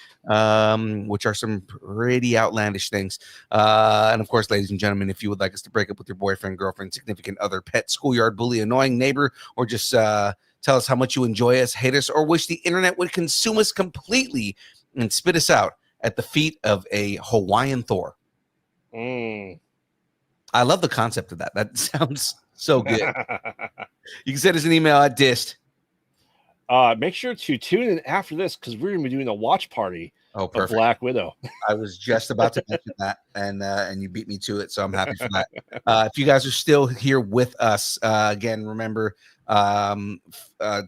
which are some pretty outlandish things. And of course, ladies and gentlemen, if you would like us to break up with your boyfriend, girlfriend, significant other, pet, schoolyard bully, annoying neighbor, or just tell us how much you enjoy us, hate us, or wish the internet would consume us completely and spit us out at the feet of a Hawaiian Thor. I love the concept of that. That sounds so good. You can send us an email at dist. Make sure to tune in after this because we're going to be doing a watch party of Black Widow. I was just about to mention that, and you beat me to it, so I'm happy for that. If you guys are still here with us, again, remember,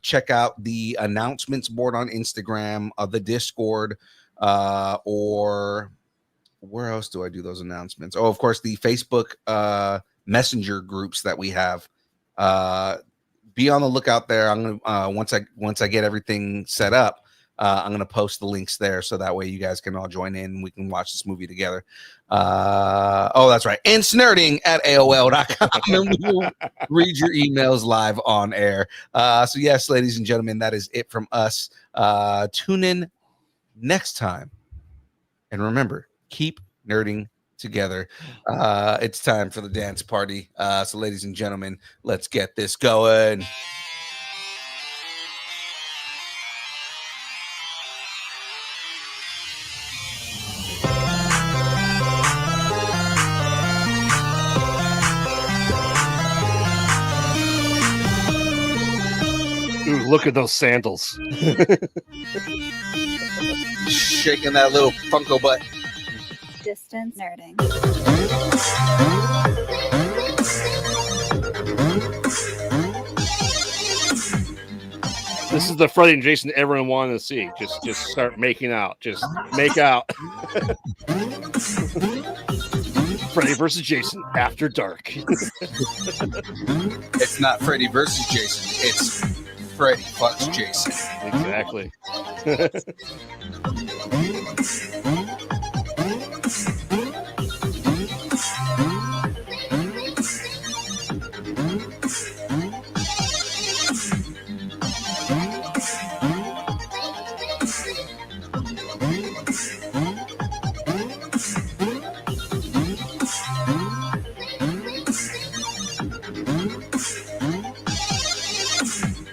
check out the announcements board on Instagram, the Discord, or where else do I do those announcements? Oh, of course, the Facebook messenger groups that we have. Be on the lookout there. I'm gonna once I get everything set up, I'm gonna post the links there so that way you guys can all join in and we can watch this movie together. Oh, that's right. Insnerding@AOL.com, and we will read your emails live on air. So yes, ladies and gentlemen, that is it from us. Tune in next time, and remember, keep nerding together. It's time for the dance party. So ladies and gentlemen, let's get this going. Ooh, look at those sandals. Shaking that little Funko butt. Distance Nerding. This is the Freddy and Jason everyone wanted to see. Just start making out. Just make out. Freddy versus Jason after dark. It's not Freddy versus Jason. It's Freddy fucks Jason. Exactly.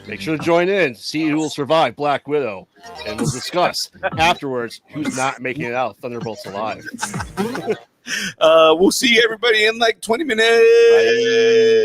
Make sure to join in, see who will survive Black Widow, and we'll discuss afterwards who's not making it out. Thunderbolts alive. We'll see everybody in like 20 minutes. Bye.